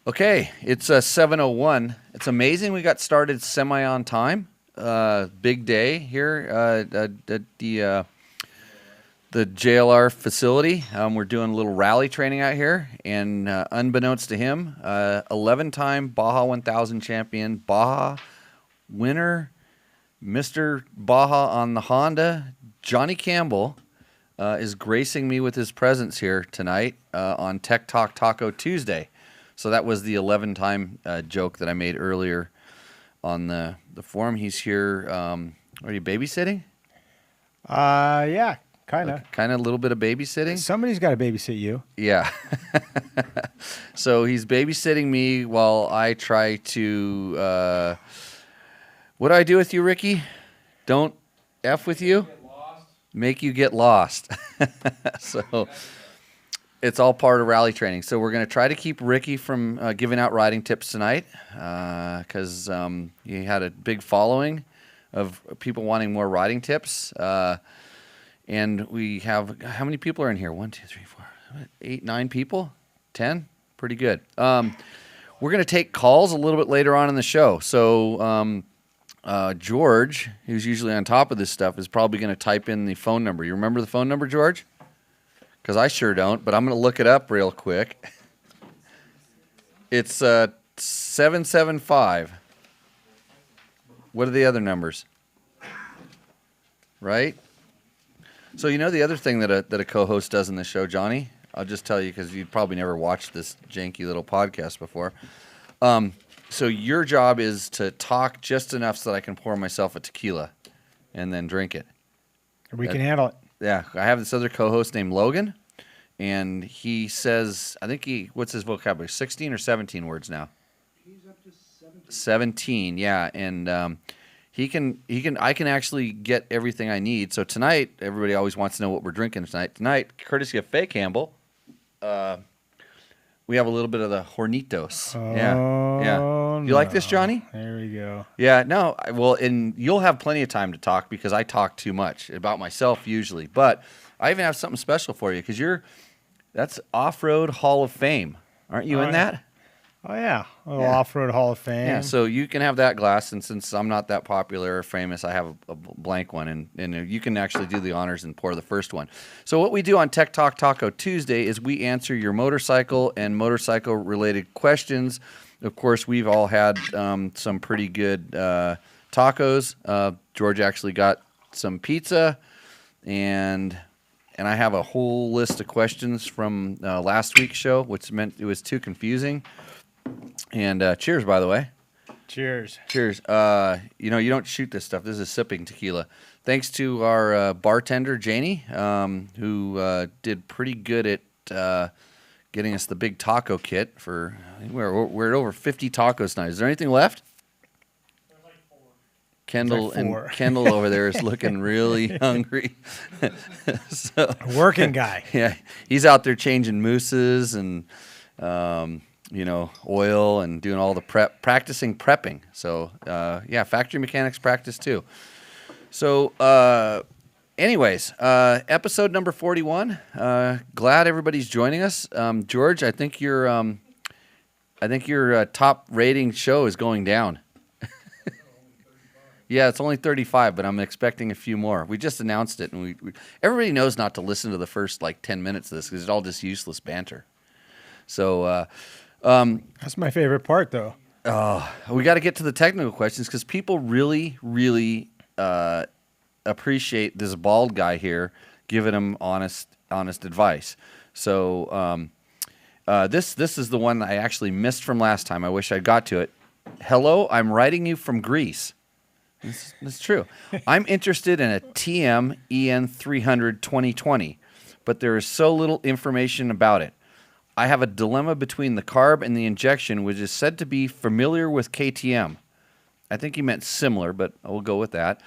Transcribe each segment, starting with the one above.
Okay, it's 7:01. It's amazing we got started semi on time. Big day here at the JLR facility. We're doing a little rally training out here, and unbeknownst to him, 11-time Baja 1000 champion, Baja winner, Mr. Baja on the Honda, Johnny Campbell, is gracing me with his presence here tonight on Tech Talk Taco Tuesday. So that was the 11-time joke that I made earlier on the forum. He's here. Are you babysitting? Yeah, kind of. Kind of a little bit of babysitting? Somebody's got to babysit you. Yeah. So he's babysitting me while I try to... what do I do with you, Ricky? Don't F with you? Make you get lost. So... it's all part of rally training. So we're going to try to keep Ricky from giving out riding tips tonight because he had a big following of people wanting more riding tips. And we have, how many people are in here? 1, 2, 3, 4, 8, 9 people? 10? Pretty good. We're going to take calls a little bit later on in the show. So George, who's usually on top of this stuff, is probably going to type in the phone number. You remember the phone number, George? Because I sure don't, but I'm going to look it up real quick. It's 775. What are the other numbers? Right? So you know the other thing that a co-host does in the show, Johnny? I'll just tell you because you've probably never watched this janky little podcast before. So your job is to talk just enough so that I can pour myself a tequila and then drink it. We can handle it. Yeah, I have this other co-host named Logan, and he says, I think what's his vocabulary, 16 or 17 words now? He's up to 17. 17, yeah, and I can actually get everything I need. So tonight, everybody always wants to know what we're drinking tonight. Tonight, courtesy of Faye Campbell, we have a little bit of the Hornitos. Yeah. You like this, Johnny? There we go. Yeah, no, well, and you'll have plenty of time to talk because I talk too much about myself usually. But I even have something special for you because that's Off-Road Hall of Fame. Aren't you in that? Oh, yeah. Off-Road Hall of Fame. Yeah, so you can have that glass, and since I'm not that popular or famous, I have a blank one, and you can actually do the honors and pour the first one. So what we do on Tech Talk Taco Tuesday is we answer your motorcycle and motorcycle-related questions. Of course, we've all had some pretty good tacos. George actually got some pizza, and I have a whole list of questions from last week's show, which meant it was too confusing. And cheers, by the way. Cheers. Cheers. You don't shoot this stuff. This is sipping tequila. Thanks to our bartender, Janie, who did pretty good at getting us the big taco kit for. We're at over 50 tacos now. Is there anything left? There's like 4. Kendall over there is looking really hungry. So, working guy. Yeah, he's out there changing mousses and oil and doing all the practicing prepping. So factory mechanics practice too. So. Anyways, episode number 41. Glad everybody's joining us. George, I think your top rating show is going down. Yeah, it's only 35, but I'm expecting a few more. We just announced it, and everybody knows not to listen to the first 10 minutes of this because it's all just useless banter. So That's my favorite part, though. We got to get to the technical questions because people really, really appreciate this bald guy here giving him honest advice. So this is the one I actually missed from last time. I wish I got to it. Hello, I'm writing you from Greece. That's true. I'm interested in a TM EN300 2020, but there is so little information about it. I have a dilemma between the carb and the injection, which is said to be familiar with KTM. I think he meant similar, but I will go with that.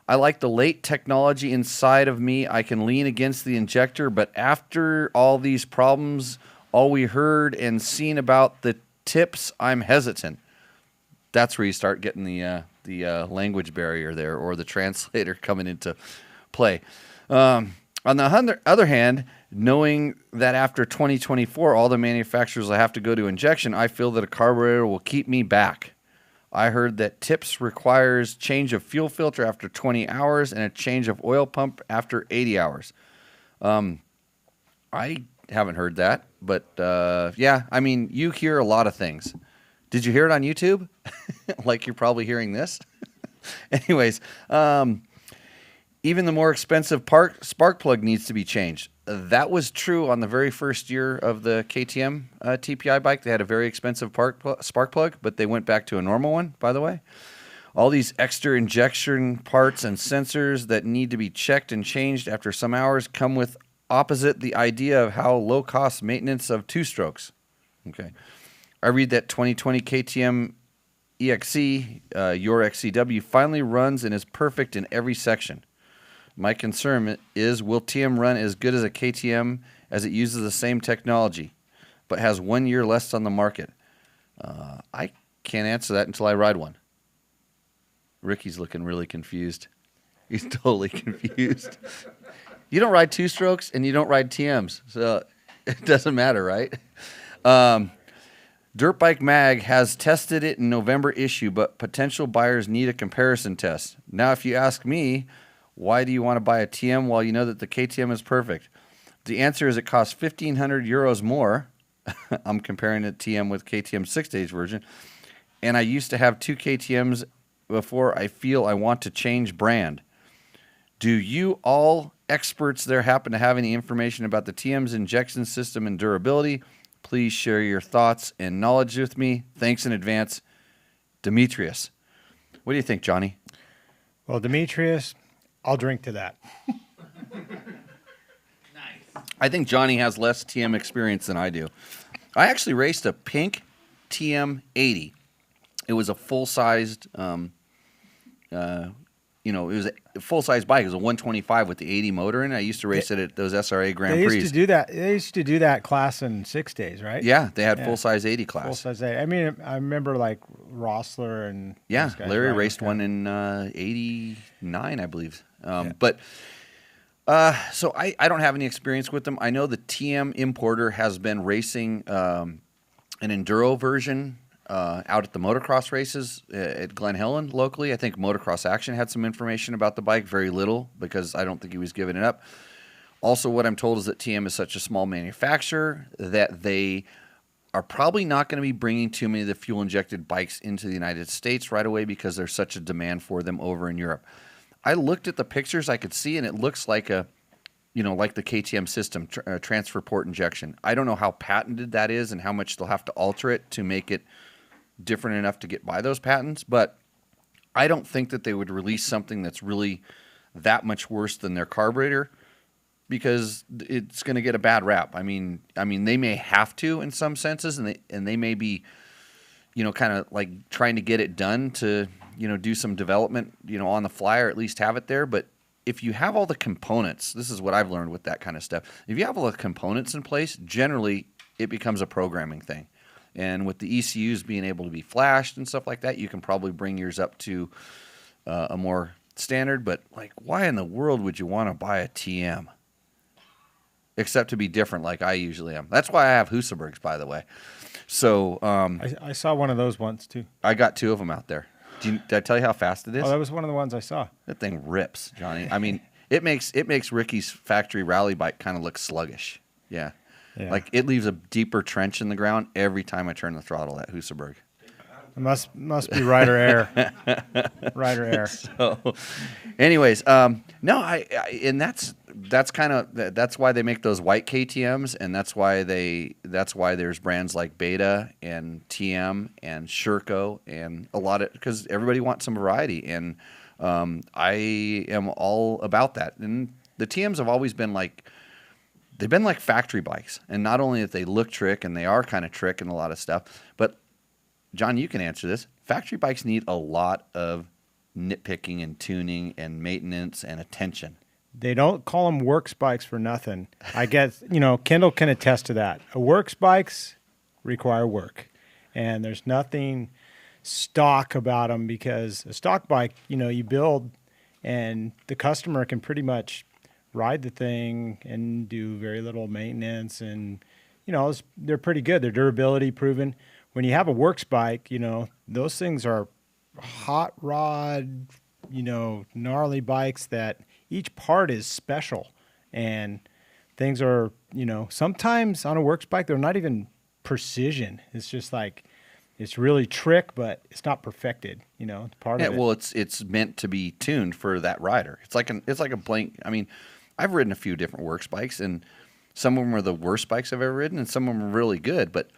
I like the late technology inside of me. I can lean against the injector, but after all these problems, all we heard and seen about the tips, I'm hesitant. That's where you start getting the language barrier there, or the translator coming into play. On the other hand, knowing that after 2024, all the manufacturers will have to go to injection, I feel that a carburetor will keep me back. I heard that TIPS requires change of fuel filter after 20 hours and a change of oil pump after 80 hours. I haven't heard that, but yeah, I mean, you hear a lot of things. Did you hear it on YouTube? Like you're probably hearing this? Anyways, even the more expensive spark plug needs to be changed. That was true on the very first year of the KTM TPI bike. They had a very expensive spark plug, but they went back to a normal one, by the way. All these extra injection parts and sensors that need to be checked and changed after some hours come with opposite the idea of how low-cost maintenance of two-strokes. Okay. I read that 2020 KTM EXC, your XCW, finally runs and is perfect in every section. My concern is, will TM run as good as a KTM as it uses the same technology, but has 1 year less on the market? I can't answer that until I ride one. Ricky's looking really confused. He's totally confused. You don't ride two-strokes and you don't ride TMs, so it doesn't matter, right? Dirt Bike Mag has tested it in November issue, but potential buyers need a comparison test. Now, if you ask me, why do you want to buy a TM while you know that the KTM is perfect? The answer is it costs 1,500 euros more. I'm comparing a TM with KTM 6-stage version. And I used to have 2 KTMs before I feel I want to change brand. Do you all experts there happen to have any information about the TM's injection system and durability? Please share your thoughts and knowledge with me. Thanks in advance, Demetrius. What do you think, Johnny? Well, Demetrius, I'll drink to that. I think Johnny has less TM experience than I do. I actually raced a pink TM 80. It was a full-sized, it was a full-size bike. It was a 125 with the 80 motor in it. I used to race it at those SRA Grand Prix. They used to do that class in 6 days, right? Yeah, they had full-size 80 class. Full-size 80. I mean, I remember like Rossler and yeah, those guys Larry riding raced that. one in 89, I believe. Yeah. But so I don't have any experience with them. I know the TM importer has been racing an enduro version out at the motocross races at Glen Helen locally. I think Motocross Action had some information about the bike, very little, because I don't think he was giving it up. Also, what I'm told is that TM is such a small manufacturer that they are probably not going to be bringing too many of the fuel-injected bikes into the United States right away because there's such a demand for them over in Europe. I looked at the pictures I could see, and it looks like like the KTM system, transfer port injection. I don't know how patented that is and how much they'll have to alter it to make it different enough to get by those patents, but I don't think that they would release something that's really that much worse than their carburetor because it's going to get a bad rap. I mean, they may have to in some senses, and they may be, kind of like trying to get it done to, do some development, on the fly or at least have it there. But if you have all the components, this is what I've learned with that kind of stuff. If you have all the components in place, generally it becomes a programming thing. And with the ECUs being able to be flashed and stuff like that, you can probably bring yours up to a more standard. But, like, why in the world would you want to buy a TM? Except to be different like I usually am. That's why I have Husabergs, by the way. So I saw one of those once, too. I got 2 of them out there. Did I tell you how fast it is? Oh, that was one of the ones I saw. That thing rips, Johnny. I mean, it makes Ricky's factory rally bike kind of look sluggish. Yeah. Like it leaves a deeper trench in the ground every time I turn the throttle at Husaberg. It must be rider air. Rider air. So, anyways, no, and that's kind of that's why they make those white KTM's, and that's why there's brands like Beta and TM and Sherco and a lot of, because everybody wants some variety, and I am all about that. And the TM's have always been like. They've been like factory bikes, and not only that they look trick, and they are kind of trick and a lot of stuff, but John, you can answer this. Factory bikes need a lot of nitpicking and tuning and maintenance and attention. They don't call them works bikes for nothing. I guess, Kendall can attest to that. Works bikes require work, and there's nothing stock about them because a stock bike, you build, and the customer can pretty much ride the thing and do very little maintenance, and they're pretty good. Their durability proven. When you have a works bike, those things are hot rod, gnarly bikes that each part is special, and things are, sometimes on a works bike they're not even precision. It's just like it's really trick, but it's not perfected. It's part of it. Well, it's meant to be tuned for that rider. It's like a blank. I mean, I've ridden a few different works bikes, and some of them are the worst bikes I've ever ridden, and some of them are really good. But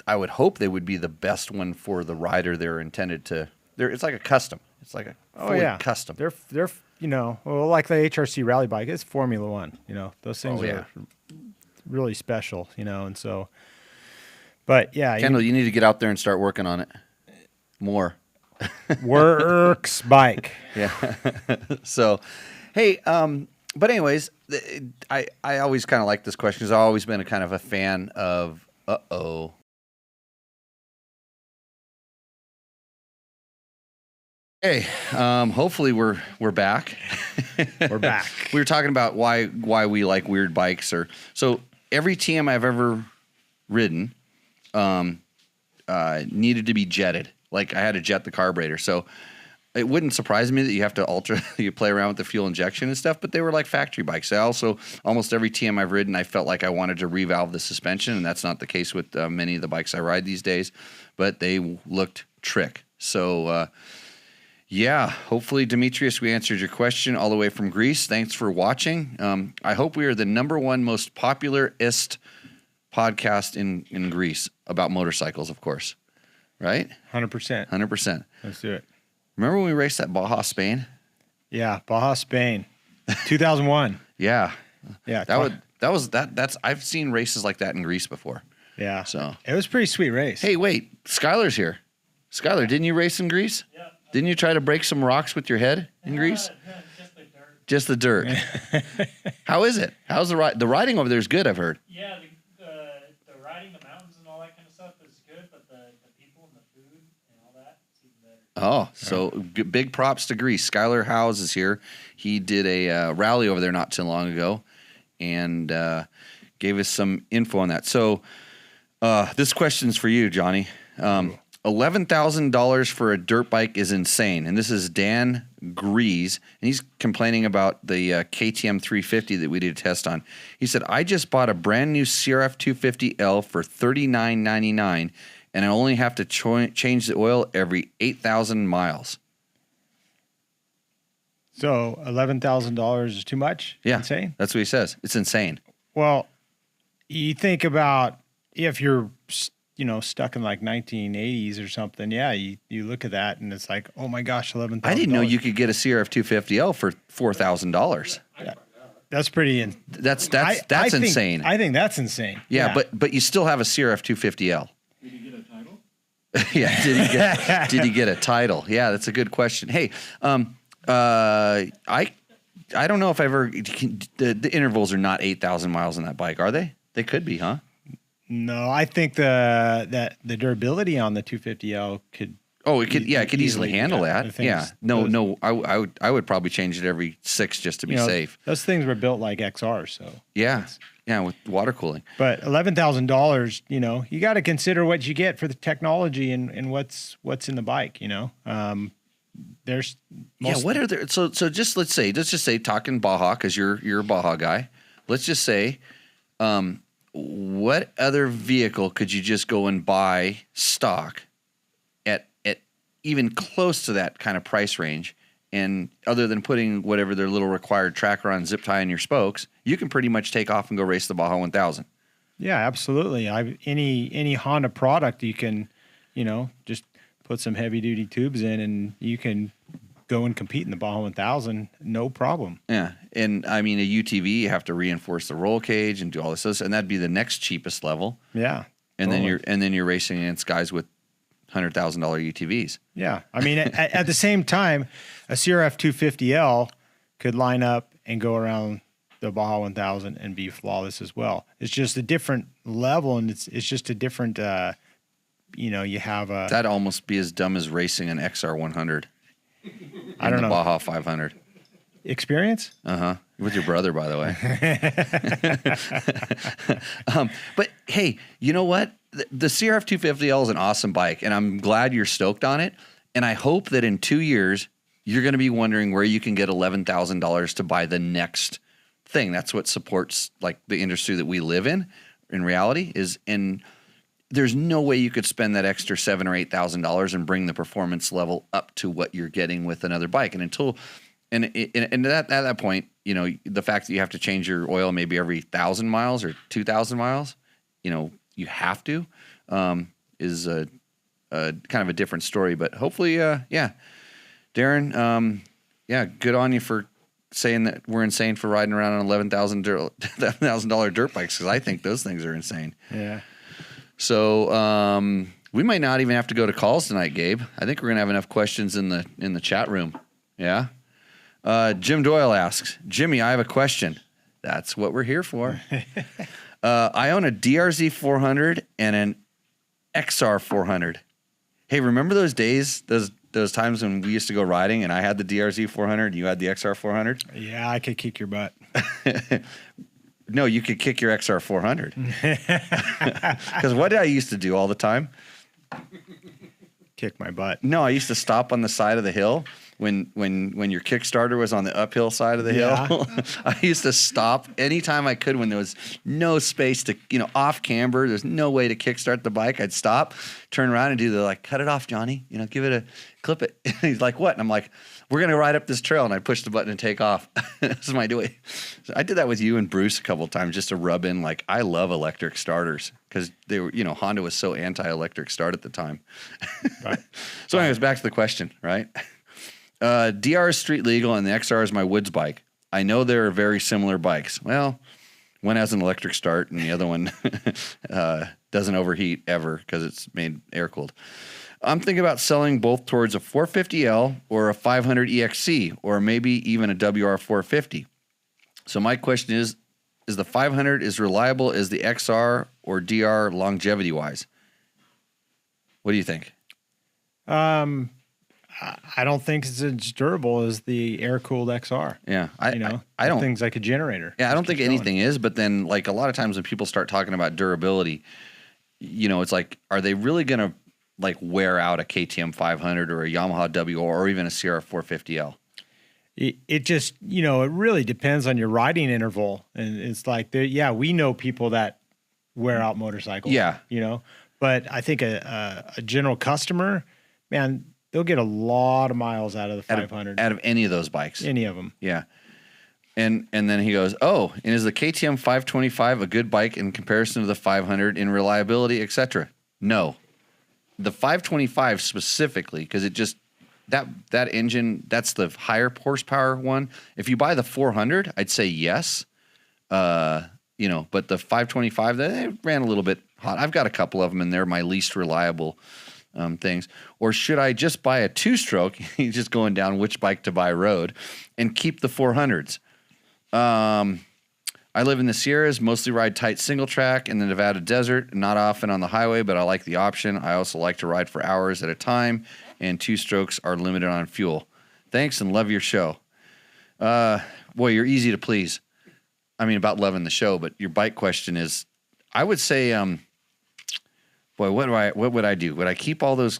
I would hope they would be the best one for the rider they're intended to. It's like a custom. It's like a fully custom. They're like the HRC rally bike. It's Formula One. Those things are really special. And so. But yeah, Kendall, you need to get out there and start working on it more. Works bike. Yeah. So, hey, but anyways, I always kind of like this question because I've always been a kind of a fan of. Hey, hopefully we're back. We're back. We were talking about why we like weird bikes, so every TM I've ever ridden. Needed to be jetted. Like I had to jet the carburetor. So it wouldn't surprise me that you have to you play around with the fuel injection and stuff, but they were like factory bikes. I also, almost every TM I've ridden, I felt like I wanted to revalve the suspension, and that's not the case with many of the bikes I ride these days, but they looked trick. So, hopefully, Demetrius, we answered your question all the way from Greece. Thanks for watching. I hope we are the #1 most popularist podcast in Greece about motorcycles, of course, right? 100%. 100%. Let's do it. Remember when we raced at Baja, Spain? Yeah, Baja, Spain, 2001. Yeah. That's I've seen races like that in Greece before. Yeah. So it was a pretty sweet race. Hey, wait, Skylar's here. Skylar, didn't you race in Greece? Yeah. Didn't you try to break some rocks with your head in Greece? Just the dirt. Just the dirt. How is it? How's the ride? The riding over there is good, I've heard. Yeah, the riding the mountains and all that kind of stuff is good, but the people and the food and all that is even better. Oh, so big props to Greece. Skylar Howes is here. He did a rally over there not too long ago and gave us some info on that. So this question's for you, Johnny. $11,000 for a dirt bike is insane. And this is Dan Grease, and he's complaining about the KTM 350 that we did a test on. He said, I just bought a brand new CRF 250L for $39.99, and I only have to change the oil every 8,000 miles. So $11,000 is too much? Yeah. Insane? That's what he says. It's insane. Well, you think about if you're stuck in like 1980s or something. Yeah, you look at that and it's like, oh my gosh, $11,000. I didn't know you could get a CRF 250L for $4,000. Yeah. That's pretty. That's I insane. I think that's insane. Yeah, but you still have a CRF 250L. Did you get a title? Yeah, did he get a title? Yeah, that's a good question. Hey, I don't know if I ever the intervals are not 8,000 miles on that bike, are they? They could be, huh? No, I think the durability on the 250L could. Oh, it could. Yeah, it could easily handle that. Yeah. No. I would probably change it every 6 just to be safe. Those things were built like XRs, so. Yeah. Yeah, with water cooling. But $11,000, you got to consider what you get for the technology and what's in the bike. There's what are there? So just let's just say talking Baja because you're a Baja guy. Let's just say. What other vehicle could you just go and buy stock at even close to that kind of price range? And other than putting whatever their little required tracker on, zip tie in your spokes, you can pretty much take off and go race the Baja 1000. Yeah, absolutely. Any Honda product you can, just put some heavy duty tubes in and you can go and compete in the Baja 1000, no problem. Yeah, and I mean a UTV, you have to reinforce the roll cage and do all this, and that'd be the next cheapest level. Yeah, and totally. then you're racing against guys with $100,000 UTVs. Yeah, I mean at the same time, a CRF 250L could line up and go around the Baja 1000 and be flawless as well. It's just a different level, and it's just a different. You have a. That'd almost be as dumb as racing an XR 100. I don't know. Baja 500. Experience? Uh-huh. With your brother, by the way. But hey, you know what? The CRF 250L is an awesome bike, and I'm glad you're stoked on it. And I hope that in 2 years, you're going to be wondering where you can get $11,000 to buy the next thing. That's what supports like the industry that we live in reality is there's no way you could spend that extra $7,000 or $8,000 and bring the performance level up to what you're getting with another bike. And at that point, you know, the fact that you have to change your oil maybe every 1,000 miles or 2,000 miles, you know, you have to, is a kind of a different story. But hopefully, Darren, good on you for saying that we're insane for riding around on $11,000 dirt bikes, because I think those things are insane. Yeah. So we might not even have to go to calls tonight, Gabe. I think we're gonna have enough questions in the chat room. Yeah. Jim Doyle asks, Jimmy, I have a question. That's what we're here for. I own a DRZ 400 and an XR 400. Hey, remember those days, those times when we used to go riding and I had the DRZ 400 and you had the XR 400? Yeah, I could kick your butt. No, you could kick your XR 400. Because what did I used to do all the time? Kick my butt. No, I used to stop on the side of the hill when your Kickstarter was on the uphill side of the hill. I used to stop anytime I could when there was no space to, you know, off camber. There's no way to kickstart the bike. I'd stop, turn around and do the like, cut it off, Johnny. You know, give it a clip it. He's like, what? And I'm like, we're going to ride up this trail. And I push the button and take off. This is my doing. So I did that with you and Bruce a couple of times just to rub in, like, I love electric starters because they were, you know, Honda was so anti-electric start at the time. Right. So anyways, back to the question, right? DR is street legal and the XR is my woods bike. I know they're very similar bikes. Well, one has an electric start and the other one doesn't overheat ever because it's made air cooled. I'm thinking about selling both towards a 450L or a 500 EXC or maybe even a WR 450. So my question is the 500 as reliable as the XR or DR longevity wise? What do you think? I don't think it's as durable as the air-cooled XR. Yeah, I don't. Things like a generator. Yeah, I don't think anything is. But then, like a lot of times when people start talking about durability, you know, it's like, are they really going to like wear out a KTM 500 or a Yamaha WR or even a CR 450L? It just, you know, it really depends on your riding interval, and it's like, we know people that wear out motorcycles. Yeah, you know, but I think a general customer, man, they'll get a lot of miles out of the 500. Out of any of those bikes. Any of them. Yeah. And then he goes, oh, and is the KTM 525 a good bike in comparison to the 500 in reliability, etc.? No. The 525 specifically, because it just, that engine, that's the higher horsepower one. If you buy the 400, I'd say yes. You know, but the 525, they ran a little bit hot. I've got a couple of them, and they're my least reliable things. Or should I just buy a two-stroke? He's just going down which bike to buy road and keep the 400s. I live in the Sierras, mostly ride tight single track in the Nevada desert, not often on the highway, but I like the option. I also like to ride for hours at a time, and two-strokes are limited on fuel. Thanks and love your show. Boy, you're easy to please. I mean, about loving the show, but your bike question is, I would say, boy, what would I do? Would I keep all those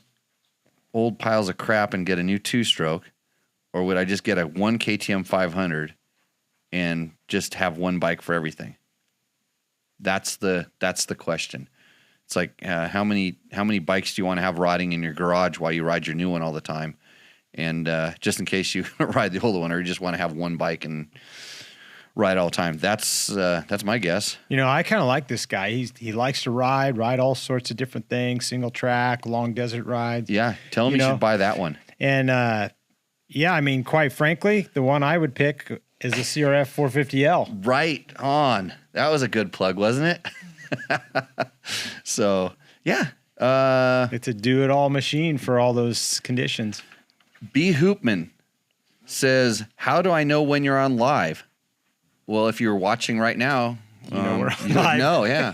old piles of crap and get a new two-stroke, or would I just get a 1 KTM 500 and just have one bike for everything? That's the question. It's like how many bikes do you want to have rotting in your garage while you ride your new one all the time, and just in case you ride the old one, or you just want to have one bike and ride all the time. That's my guess. You know, I kind of like this guy. He likes to ride all sorts of different things, single track, long desert rides. Yeah, tell him you should buy that one. And I mean, quite frankly, the one I would pick is the CRF 450L. Right on. That was a good plug, wasn't it? So, yeah. It's a do-it-all machine for all those conditions. B. Hoopman says, how do I know when you're on live? Well, if you're watching right now, you know we're on you live. know, yeah.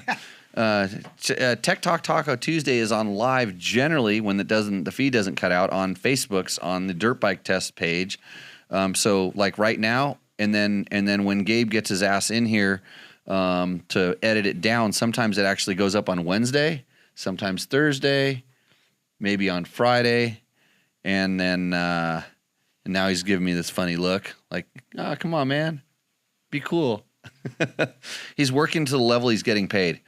Tech Talk Taco Tuesday is on live generally when the feed doesn't cut out on Facebook's on the Dirt Bike Test page. So like right now, and then when Gabe gets his ass in here to edit it down, sometimes it actually goes up on Wednesday, sometimes Thursday, maybe on Friday, and then and now he's giving me this funny look, like, oh, come on, man, be cool. He's working to the level he's getting paid.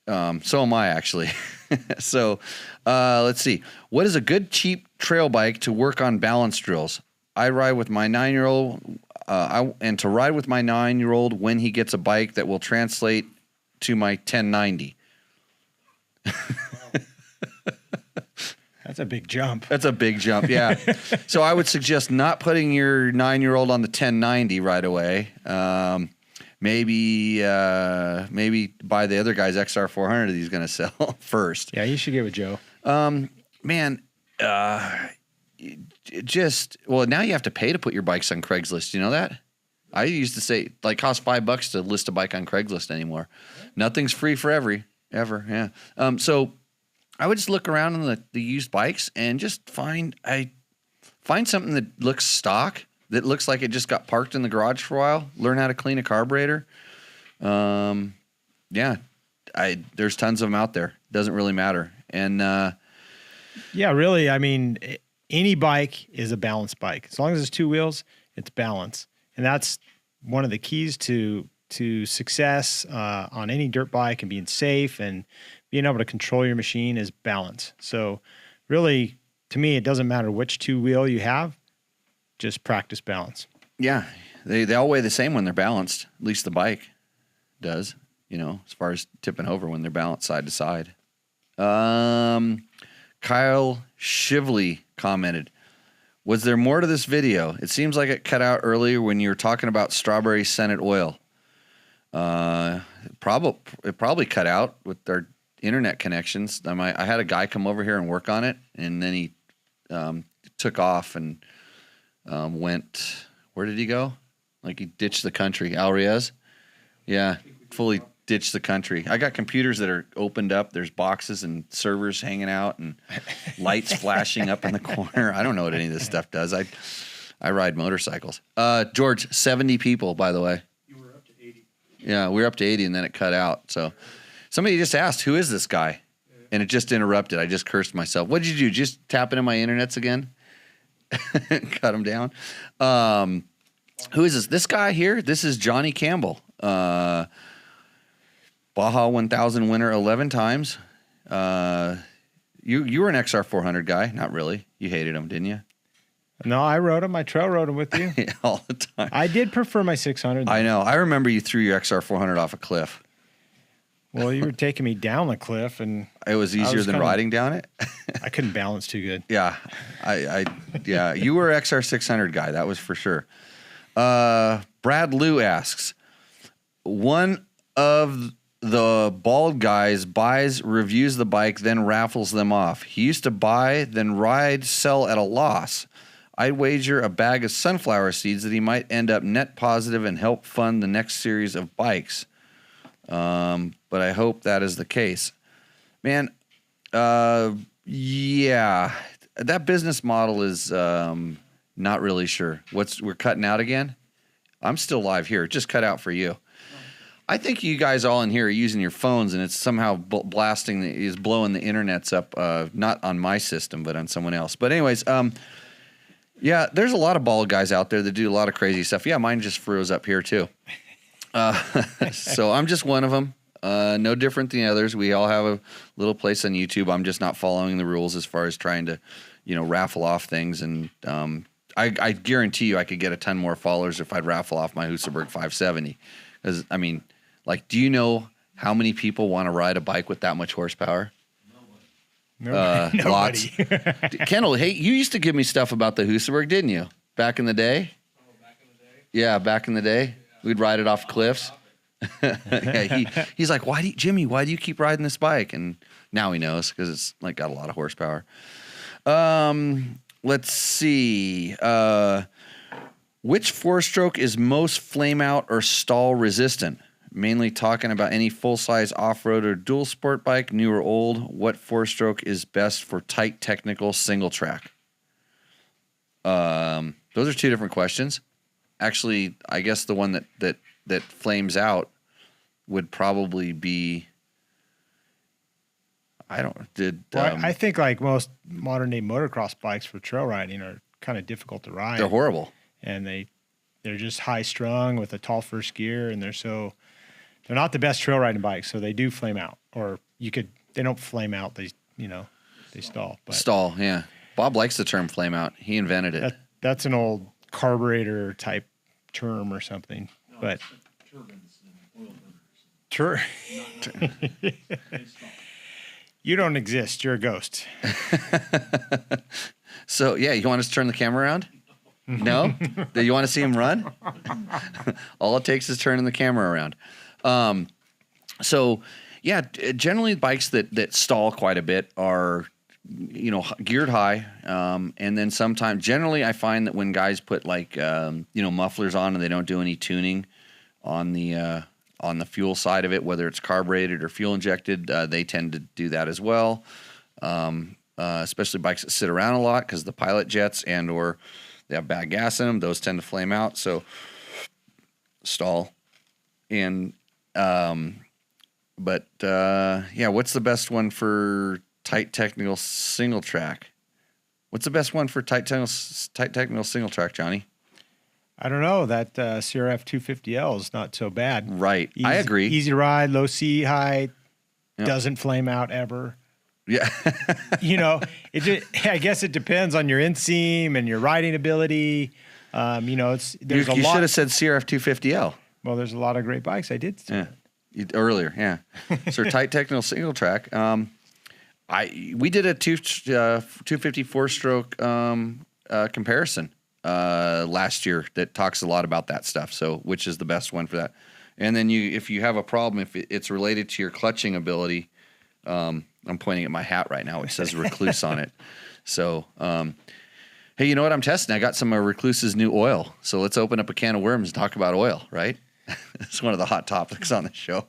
So am I, actually. So let's see. What is a good cheap trail bike to work on balance drills? I ride with my 9-year-old, and to ride with my 9-year-old when he gets a bike that will translate to my 1090. That's a big jump. That's a big jump, yeah. So I would suggest not putting your 9-year-old on the 1090 right away. Maybe buy the other guy's XR400 that he's going to sell first. Yeah, you should get with Joe. Man, now you have to pay to put your bikes on Craigslist. You know that? I used to say, like, cost $5 to list a bike on Craigslist anymore. Nothing's free for ever. Yeah. So I would just look around in the used bikes and just find something that looks stock, that looks like it just got parked in the garage for a while. Learn how to clean a carburetor. Yeah, there's tons of them out there. Doesn't really matter. And yeah, really, I mean, any bike is a balanced bike. As long as it's 2 wheels, it's balance. And that's one of the keys to success on any dirt bike and being safe and being able to control your machine is balance. So really, to me, it doesn't matter which 2-wheel you have, just practice balance. Yeah, they all weigh the same when they're balanced. At least the bike does, as far as tipping over when they're balanced side to side. Kyle Shively commented, was there more to this video? It seems like it cut out earlier when you were talking about strawberry scented oil. It probably cut out with our internet connections. I had a guy come over here and work on it, and then he took off and went. Where did he go? Like, he ditched the country. Al Riaz? Yeah, fully ditched the country. I got computers that are opened up. There's boxes and servers hanging out and lights flashing up in the corner. I don't know what any of this stuff does. I ride motorcycles. George, 70 people, by the way. You were up to 80. Yeah, we were up to 80, and then it cut out. So somebody just asked, who is this guy? And it just interrupted. I just cursed myself. What did you do? Just tap into my internets again? Cut him down. Who is this? This guy here? This is Johnny Campbell. Baja 1000 winner 11 times. You were an XR400 guy. Not really. You hated him, didn't you? No, I rode him. I trail rode him with you. Yeah, all the time. I did prefer my 600. Though. I know. I remember you threw your XR400 off a cliff. Well, you were taking me down the cliff, and it was easier than riding down it. I couldn't balance too good. Yeah, yeah. You were XR600 guy. That was for sure. Brad Lou asks, one of the bald guys buys, reviews the bike, then raffles them off. He used to buy, then ride, sell at a loss. I'd wager a bag of sunflower seeds that he might end up net positive and help fund the next series of bikes. But I hope that is the case. Man, yeah, that business model is not really sure. We're cutting out again? I'm still live here. Just cut out for you. I think you guys all in here are using your phones, and it's somehow blowing the internets up, not on my system, but on someone else. But anyways, yeah, there's a lot of bald guys out there that do a lot of crazy stuff. Yeah, mine just froze up here too. So I'm just one of them. No different than the others. We all have a little place on YouTube. I'm just not following the rules as far as trying to, raffle off things. And I guarantee you I could get a ton more followers if I'd raffle off my Husaberg 570. Because, do you know how many people want to ride a bike with that much horsepower? Nobody. Lots. Kendall, hey, you used to give me stuff about the Husaberg, didn't you? Back in the day? Oh, back in the day? Yeah, back in the day. Yeah. We'd ride it off cliffs. Yeah, he's like, Jimmy, why do you keep riding this bike? And now he knows because it's got a lot of horsepower. Let's see. Which 4-stroke is most flame out or stall resistant? Mainly talking about any full-size off-road or dual sport bike, new or old. What 4-stroke is best for tight technical single track? Those are two different questions. Actually, I guess the one that flames out would probably be. I think like most modern day motocross bikes for trail riding are kind of difficult to ride. They're horrible. And they're just high strung with a tall first gear, and they're not the best trail riding bikes, so they do flame out. Or they don't flame out, they stall. But Stall, yeah. Bob likes the term flame out. He invented it. that's an old carburetor type term or something. No, but turbines and oil burners. You don't exist. You're a ghost. So, yeah, you want us to turn the camera around? No? Do you want to see him run? All it takes is turning the camera around. So, yeah, generally bikes that stall quite a bit are, geared high. And then sometimes, generally I find that when guys put like, mufflers on and they don't do any tuning on the fuel side of it, whether it's carbureted or fuel injected, they tend to do that as well. Especially bikes that sit around a lot because the pilot jets or they have bad gas in them, those tend to flame out. So stall. And, what's the best one for tight technical single track? What's the best one for tight technical single track, Johnny? I don't know. That CRF 250L is not so bad. Right. I agree. Easy ride, low seat height, doesn't flame out ever. Yeah. I guess it depends on your inseam and your riding ability. You should have said CRF 250L. Well, there's a lot of great bikes. I did. Earlier, yeah. So tight technical single track. We did a 254 stroke comparison last year that talks a lot about that stuff. So which is the best one for that? And then if you have a problem, if it's related to your clutching ability, I'm pointing at my hat right now, which says Recluse on it. So, hey, you know what I'm testing? I got some of Recluse's new oil. So let's open up a can of worms and talk about oil, right? It's one of the hot topics on the show.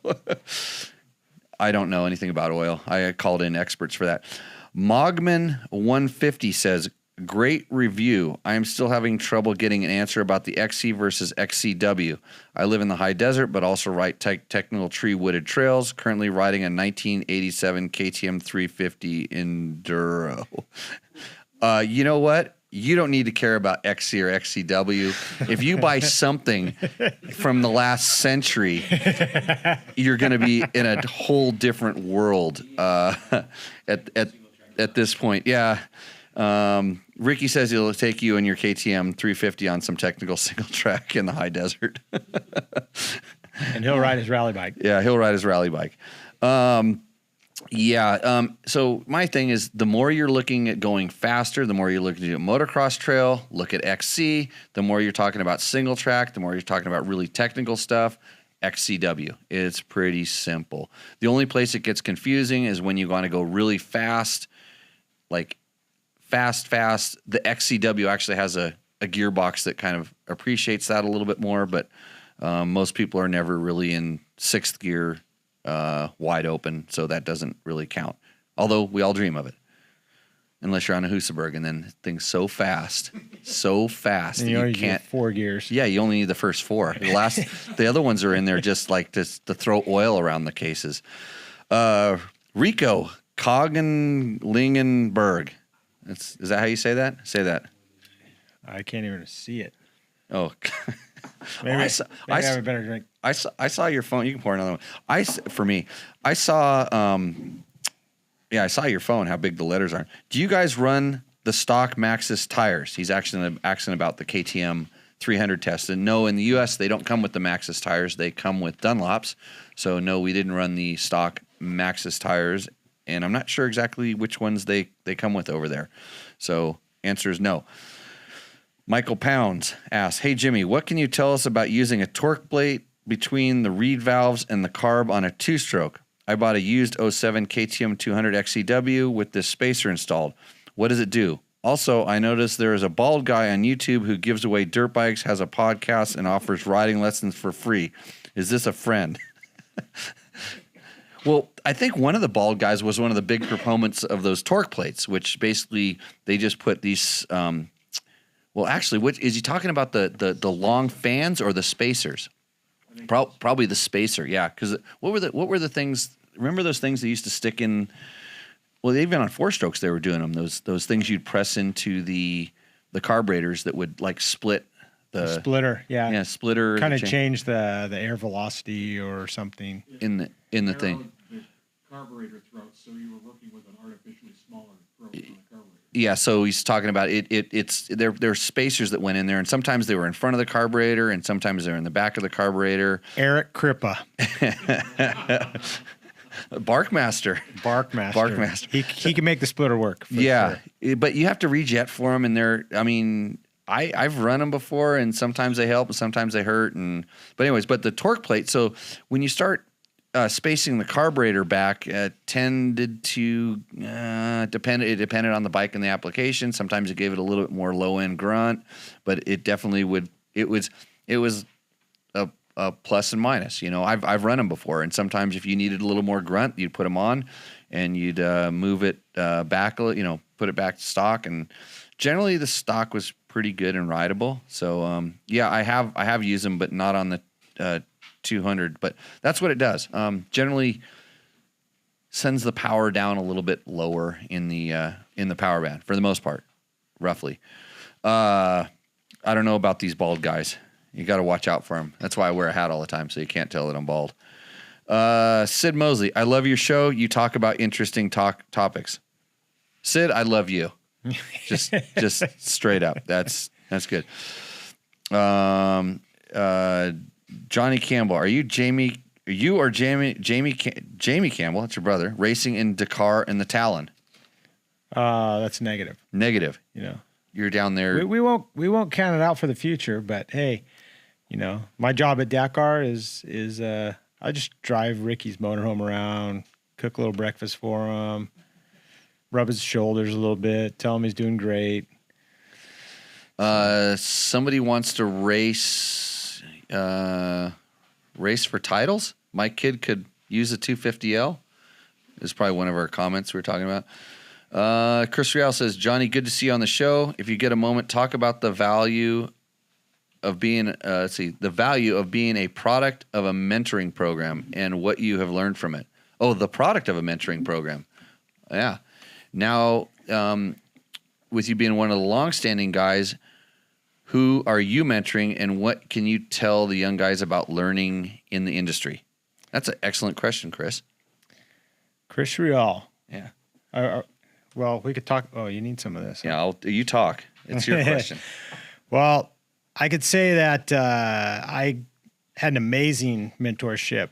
I don't know anything about oil. I called in experts for that. Mogman150 says, great review. I am still having trouble getting an answer about the XC versus XCW. I live in the high desert, but also ride technical tree wooded trails. Currently riding a 1987 KTM 350 Enduro. You know what? You don't need to care about XC or XCW. If you buy something from the last century, you're going to be in a whole different world at this point. Yeah. Ricky says he'll take you and your KTM 350 on some technical single track in the high desert. And he'll ride his rally bike. Yeah, he'll ride his rally bike. So my thing is, the more you're looking at going faster, the more you're looking at motocross trail, look at XC. The more you're talking about single track, the more you're talking about really technical stuff, XCW. It's pretty simple. The only place it gets confusing is when you want to go really fast, like fast. The XCW actually has a gearbox that kind of appreciates that a little bit more, but most people are never really in sixth gear wide open, so that doesn't really count. Although we all dream of it, unless you're on a Husaberg, and then things so fast that you can't. 4 gears. Yeah, you only need the first 4. The other ones are in there just to throw oil around the cases. Rico Kogenlingenberg. Is that how you say that? Say that. I can't even see it. Oh. Maybe I have a better drink. I saw your phone. You can pour another one. I saw your phone, how big the letters are. Do you guys run the stock Maxxis tires? He's asking about the KTM 300 test. And no, in the U.S., they don't come with the Maxxis tires. They come with Dunlops. So, no, we didn't run the stock Maxxis tires. And I'm not sure exactly which ones they come with over there. So, answer is no. Michael Pounds asks, hey, Jimmy, what can you tell us about using a torque plate between the reed valves and the carb on a 2-stroke? I bought a used 07 KTM 200 XCW with this spacer installed. What does it do? Also, I noticed there is a bald guy on YouTube who gives away dirt bikes, has a podcast, and offers riding lessons for free. Is this a friend? Well, I think one of the bald guys was one of the big proponents of those torque plates, which basically they just put these Well, actually, which is he talking about the long fans or the spacers? Probably the spacer, yeah. Because what were the things? Remember those things they used to stick in? Well, even on 4-strokes they were doing them. Those things you'd press into the carburetors that would like split the splitter. Yeah, splitter. Kind of change the air velocity or something in the thing. The carburetor throat, so you were working with an artificially smaller throat on the carburetor. Yeah, so he's talking about there are spacers that went in there, and sometimes they were in front of the carburetor, and sometimes they're in the back of the carburetor. Eric Crippa. Barkmaster. He can make the splitter work. Yeah, sure. But you have to rejet for them, and I've run them before, and sometimes they help, and sometimes they hurt. But the torque plate. So when you start spacing the carburetor back, tended to it depended on the bike and the application. Sometimes it gave it a little bit more low end grunt, but it definitely would. It was a plus and minus. I've run them before, and sometimes if you needed a little more grunt, you'd put them on, and you'd move it back. Put it back to stock, and generally the stock was pretty good and rideable. So I have used them, but not on the 200. But that's what it does. Generally sends the power down a little bit lower in the power band for the most part, roughly. I don't know about these bald guys. You got to watch out for them. That's why I wear a hat all the time, so you can't tell that I'm bald. Sid Mosley, I love your show. You talk about interesting topics. Sid, I love you. Just straight up. That's good. Johnny Campbell, are you Jamie Campbell? That's your brother. Racing in Dakar and the Talon. That's negative. Negative. You're down there. We won't count it out for the future, but hey, my job at Dakar is I just drive Ricky's motorhome around, cook a little breakfast for him, rub his shoulders a little bit, tell him he's doing great. Somebody wants to race for titles. My kid could use a 250L. Is probably one of our comments we were talking about. Chris Real says, Johnny, good to see you on the show. If you get a moment, talk about the value of being a product of a mentoring program and what you have learned from it. Oh, the product of a mentoring program. Yeah. Now, with you being one of the longstanding guys, who are you mentoring, and what can you tell the young guys about learning in the industry? That's an excellent question, Chris. Chris Real. Yeah. Well, we could talk. Oh, you need some of this. Yeah, you talk. It's your question. Well, I could say that I had an amazing mentorship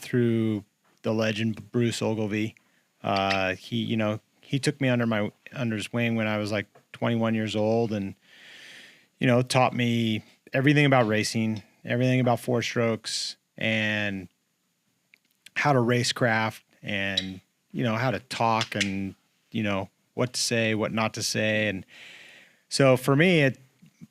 through the legend Bruce Ogilvie. He took me under his wing when I was like 21 years old, and taught me everything about racing, everything about 4-strokes, and how to racecraft, and how to talk, and what to say, what not to say. And so for me,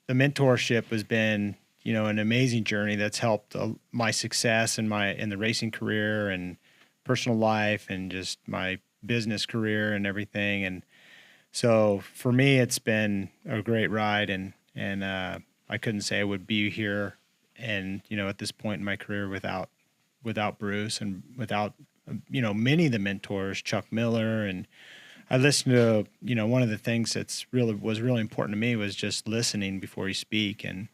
the mentorship has been, an amazing journey that's helped my success in the racing career and personal life and just my business career and everything. And so for me, it's been a great ride, and I couldn't say I would be here and, at this point in my career without Bruce and without, many of the mentors, Chuck Miller. And I listened to, one of the things was really important to me was just listening before you speak, and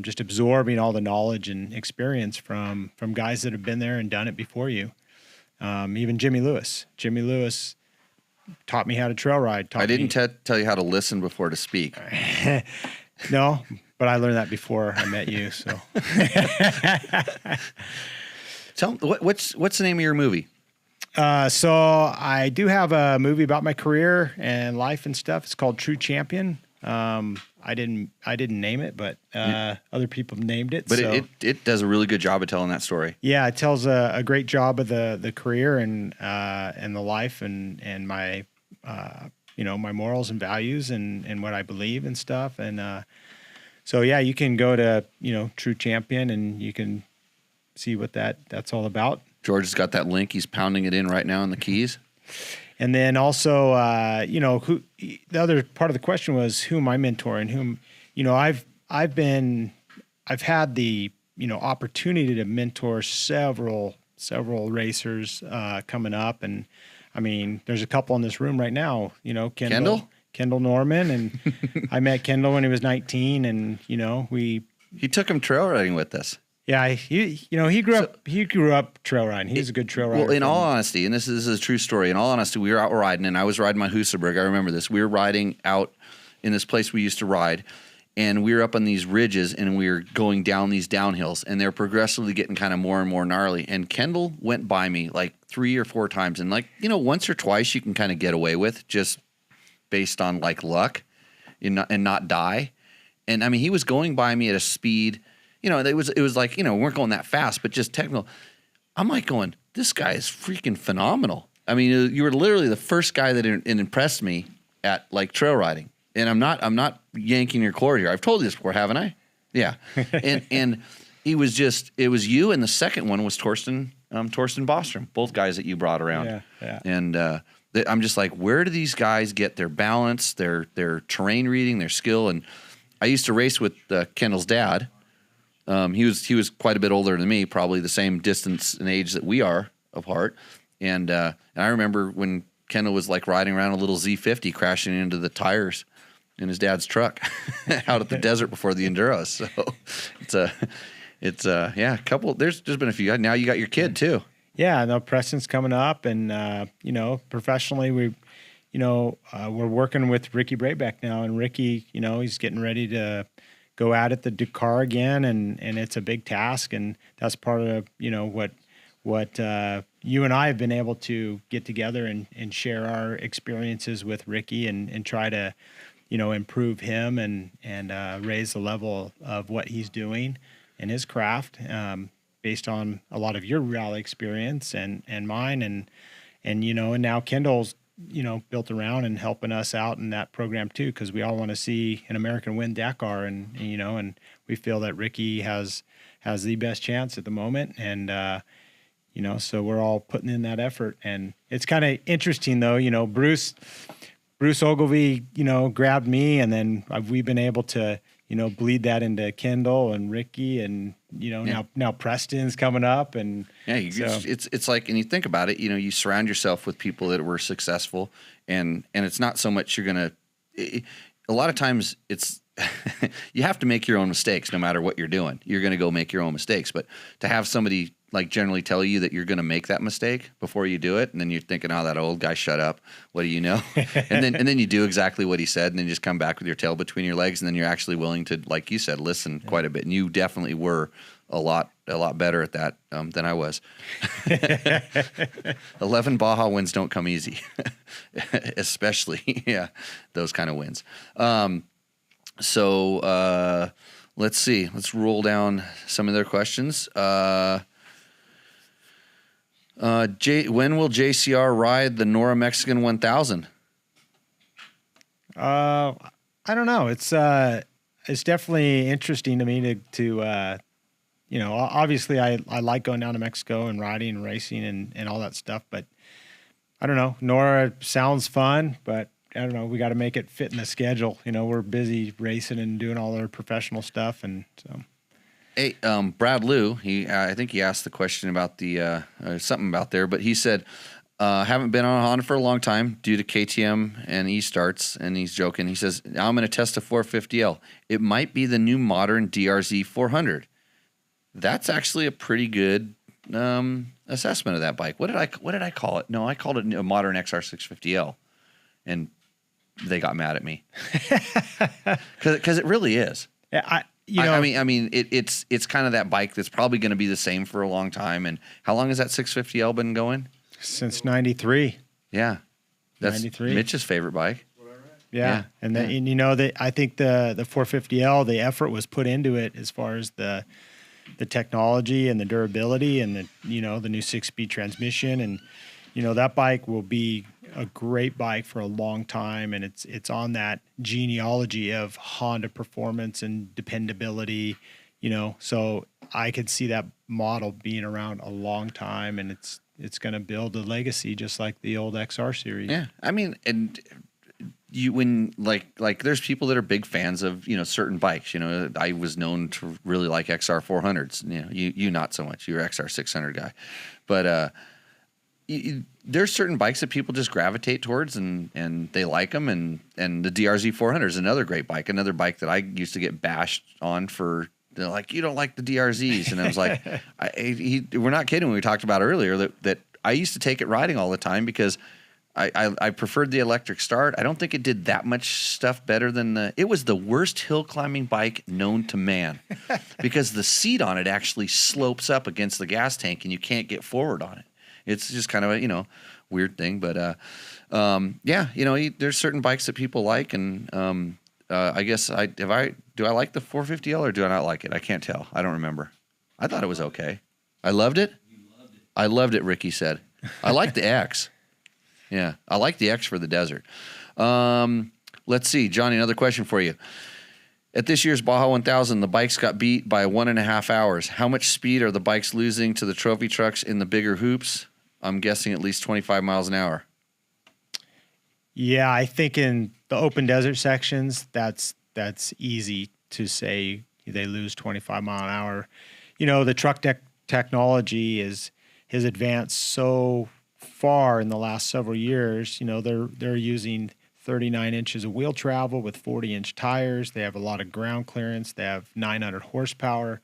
just absorbing all the knowledge and experience from guys that have been there and done it before you. Even Jimmy Lewis. Jimmy Lewis taught me how to trail ride. I didn't tell you how to listen before to speak. No, but I learned that before I met you. So, tell me, what's the name of your movie? So I do have a movie about my career and life and stuff. It's called True Champion. I didn't name it, but other people named it. But it does a really good job of telling that story. Yeah, it tells a great job of the career and the life and my my morals and values and what I believe and stuff. And so yeah, you can go to True Champion and you can see what that's all about. George has got that link. He's pounding it in right now in the keys. And then also, who the other part of the question was, who am I mentoring? I've had the, opportunity to mentor several racers coming up. And I mean, there's a couple in this room right now, Kendall Norman. And I met Kendall when he was 19 and, he took him trail riding with us. Yeah, he grew up trail riding. He's a good trail rider. Well, in all honesty, and this is a true story. In all honesty, we were out riding, and I was riding my Husaberg. I remember this. We were riding out in this place we used to ride, and we were up on these ridges, and we were going down these downhills, and they're progressively getting kind of more and more gnarly. And Kendall went by me like 3 or 4 times, and once or twice you can kind of get away with just based on like luck, and not die. And I mean, he was going by me at a speed. It was like, we weren't going that fast, but just technical. I'm like going, this guy is freaking phenomenal. I mean, you were literally the first guy that impressed me at like trail riding. And I'm not yanking your cord here. I've told you this before, haven't I? Yeah. and it was you, and the second one was Torsten Bostrom, both guys that you brought around. Yeah. And I'm just like, where do these guys get their balance, their terrain reading, their skill? And I used to race with Kendall's dad. He was quite a bit older than me, probably the same distance and age that we are apart. And I remember when Kendall was like riding around a little Z50, crashing into the tires in his dad's truck out at the desert before the Enduros. So it's a couple. There's been a few. Now you got your kid too. Yeah, no, Preston's coming up, and professionally we're working with Ricky Braybeck now, and Ricky, he's getting ready to go at it the Dakar again, and it's a big task, and that's part of what you and I have been able to get together and share our experiences with Ricky and try to improve him and raise the level of what he's doing in his craft, based on a lot of your rally experience and mine, and now Kendall's built around and helping us out in that program too, because we all want to see an American win Dakar, and we feel that Ricky has the best chance at the moment, and so we're all putting in that effort. And it's kind of interesting though, Bruce Ogilvie grabbed me, and then we've been able to bleed that into Kendall and Ricky, and now Preston's coming up, and it's like, and you think about it, you surround yourself with people that were successful, and it's not so much you're gonna. A lot of times it's you have to make your own mistakes no matter what you're doing. You're gonna go make your own mistakes, but to have somebody like generally tell you that you're going to make that mistake before you do it, and then you're thinking, "Oh, that old guy, shut up! What do you know?" and then you do exactly what he said, and then you just come back with your tail between your legs, and then you're actually willing to, like you said, listen quite a bit. And you definitely were a lot better at that than I was. 11 Baja wins don't come easy, especially those kind of wins. So let's see. Let's roll down some of their questions. When will JCR ride the Nora Mexican 1000? I don't know. It's definitely interesting to me to obviously I like going down to Mexico and riding and racing and all that stuff, but I don't know. Nora sounds fun, but I don't know. We got to make it fit in the schedule. We're busy racing and doing all our professional stuff, and so. Hey, Brad Liu, I think he asked the question about the something about there, but he said, haven't been on a Honda for a long time due to KTM and E-starts, and he's joking. He says, now I'm going to test a 450L. It might be the new modern DRZ 400. That's actually a pretty good assessment of that bike. What did I call it? No, I called it a modern XR 650L, and they got mad at me because it really is. Yeah, I mean, it's kind of that bike that's probably going to be the same for a long time. And how long has that 650L been going? Since '93. Yeah, that's 93. Mitch's favorite bike. Yeah. And I think the 450L, the effort was put into it as far as the technology and the durability and the new 6-speed transmission, and that bike will be a great bike for a long time, and it's on that genealogy of Honda performance and dependability, so I could see that model being around a long time, and it's going to build a legacy just like the old XR series. Yeah, I mean, and when like there's people that are big fans of certain bikes. I was known to really like XR 400s. You not so much. You're XR 600 guy, but there's certain bikes that people just gravitate towards and they like them. And the DRZ 400 is another great bike. Another bike that I used to get bashed on for. They're like, you don't like the DRZs, and I was like, we're not kidding when we talked about earlier that I used to take it riding all the time because. I preferred the electric start. I don't think it did that much stuff better than it was the worst hill climbing bike known to man because the seat on it actually slopes up against the gas tank and you can't get forward on it. It's just kind of a, weird thing. But, there's certain bikes that people like. And I guess do I like the 450L or do I not like it? I can't tell. I don't remember. I thought it was okay. I loved it. I loved it, Ricky said. I like the X. Yeah, I like the X for the desert. Let's see. Johnny, another question for you. At this year's Baja 1000, the bikes got beat by 1.5 hours. How much speed are the bikes losing to the trophy trucks in the bigger hoops? I'm guessing at least 25 miles an hour. Yeah, I think in the open desert sections, that's easy to say they lose 25 mile an hour. The truck technology has advanced so far in the last several years. They're using 39 inches of wheel travel with 40-inch tires. They have a lot of ground clearance. They have 900 horsepower,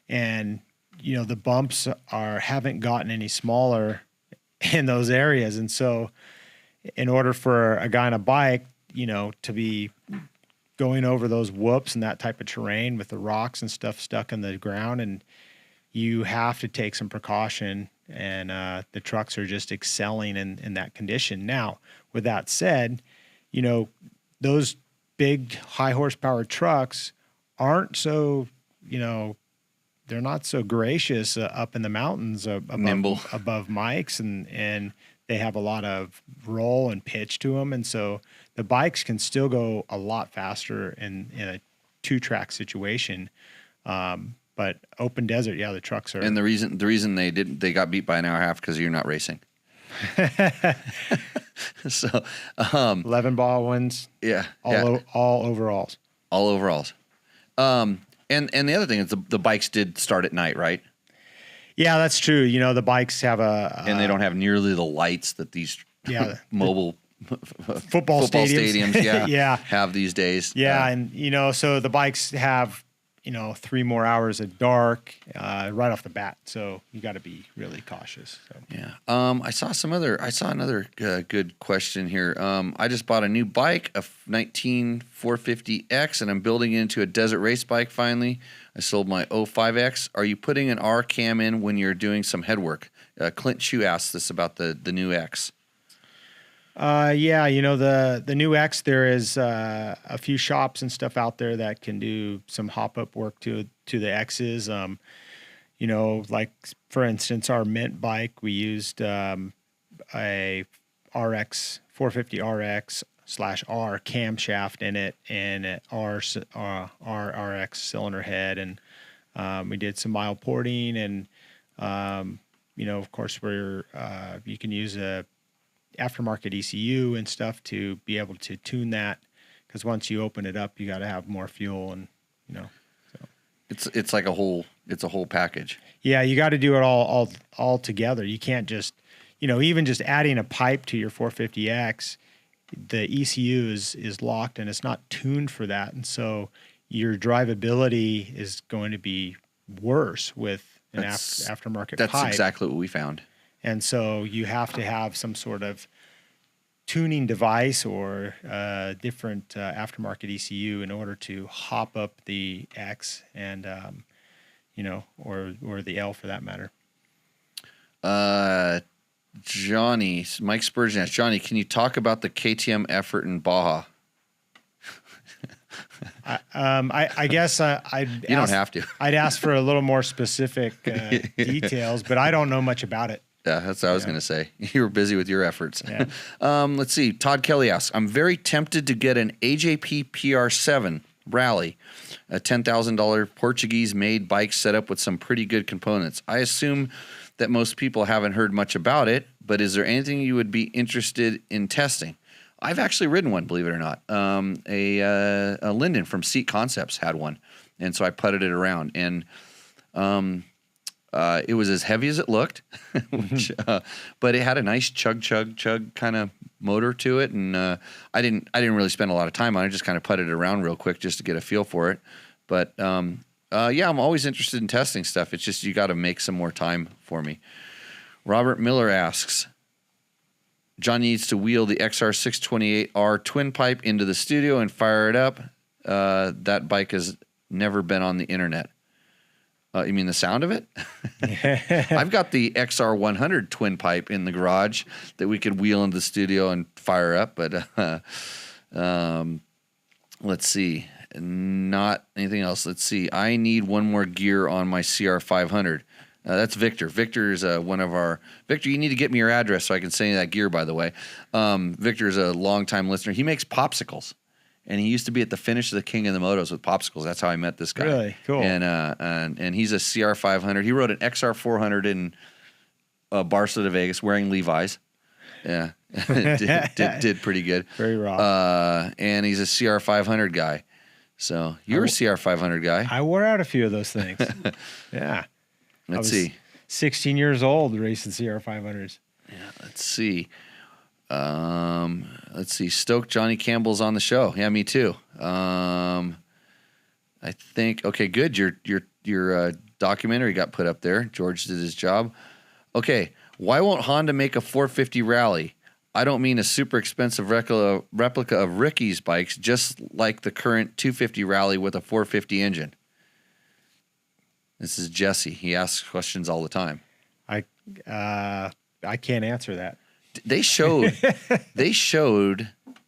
and the bumps haven't gotten any smaller in those areas. And so, in order for a guy on a bike, to be going over those whoops and that type of terrain with the rocks and stuff stuck in the ground, and you have to take some precaution. And the trucks are just excelling in that condition. Now, with that said, those big high horsepower trucks aren't so, they're not so gracious up in the mountains above mics, and they have a lot of roll and pitch to them. And so the bikes can still go a lot faster in a 2-track situation. But open desert, the trucks are. And the reason they got beat by an hour and a half because you're not racing. So 11 ball wins. Yeah, all overalls. All overalls. And the other thing is the bikes did start at night, right? Yeah, that's true. The bikes have and they don't have nearly the lights that these mobile football stadiums have these days. Yeah, and so the bikes have 3 more hours of dark right off the bat. So you got to be really cautious. So. Yeah. I saw another good question here. I just bought a new bike, a 19 450X, and I'm building it into a desert race bike finally. I sold my 05X. Are you putting an R cam in when you're doing some head work? Clint Chu asked this about the new X. The new X, there is a few shops and stuff out there that can do some hop-up work to the X's. Like, for instance, our Mint bike, we used a RX 450 RX /R camshaft in it and an R RX cylinder head, and we did some mild porting, and of course you can use a aftermarket ECU and stuff to be able to tune that, because once you open it up, you got to have more fuel, and so it's like a whole package. Yeah, you got to do it all together. You can't just even just adding a pipe to your 450X, the ECU is locked and it's not tuned for that, and so your drivability is going to be worse with an aftermarket pipe. That's exactly what we found. And so you have to have some sort of tuning device or different aftermarket ECU in order to hop up the X and, or the L for that matter. Johnny, Mike Spurgeon asked, Johnny, can you talk about the KTM effort in Baja? I guess I'd don't have to. I'd ask for a little more specific details, but I don't know much about it. Yeah, that's what I was going to say. You were busy with your efforts. Yeah. Let's see. Todd Kelly asks, I'm very tempted to get an AJP PR7 Rally, a $10,000 Portuguese-made bike set up with some pretty good components. I assume that most people haven't heard much about it, but is there anything you would be interested in testing? I've actually ridden one, believe it or not. A Linden from Seat Concepts had one, and so I putted it around, and it was as heavy as it looked, which, but it had a nice chug kind of motor to it, and I didn't really spend a lot of time on it. Just kind of putted it around real quick just to get a feel for it. But yeah, I'm always interested in testing stuff. It's just you got to make some more time for me. Robert Miller asks, John needs to wheel the XR628R twin pipe into the studio and fire it up. That bike has never been on the internet. You mean the sound of it? I've got the XR100 twin pipe in the garage that we could wheel into the studio and fire up, but let's see. Not anything else. Let's see. I need one more gear on my CR500. That's Victor. Victor is one of our... Victor, you need to get me your address so I can send you that gear, by the way. Victor is a longtime listener. He makes popsicles. And he used to be at the finish of the King of the Motos with popsicles. That's how I met this guy. Really? Cool. And he's a CR500. He rode an XR400 in Barcelona to Vegas wearing Levi's. Yeah. did pretty good. Very raw. And he's a CR500 guy. So you're a CR500 guy. I wore out a few of those things. Yeah. Let's see. 16 years old racing CR500s. Yeah, let's see. Let's see. Stoked Johnny Campbell's on the show. Yeah, me too. I think. Okay, good. Your documentary got put up there. George did his job. Okay, why won't Honda make a 450 rally? I don't mean a super expensive replica of Ricky's bikes, just like the current 250 rally with a 450 engine. This is Jesse. He asks questions all the time. I can't answer that. They showed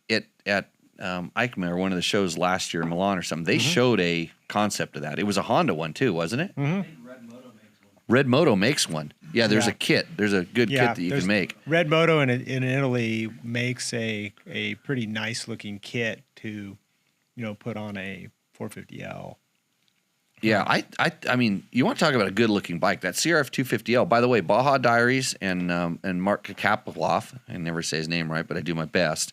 it at EICMA or one of the shows last year in Milan or something. They showed a concept of that. It was a Honda one too, wasn't it? I think Red Moto makes one. Red Moto makes one. Yeah, there's a kit. There's a good kit that you can make. Red Moto in Italy makes a pretty nice looking kit to, put on a 450L. Yeah, I mean, you want to talk about a good looking bike? That CRF 250L. By the way, Baja Diaries and Mark Kaploff, I never say his name right, but I do my best.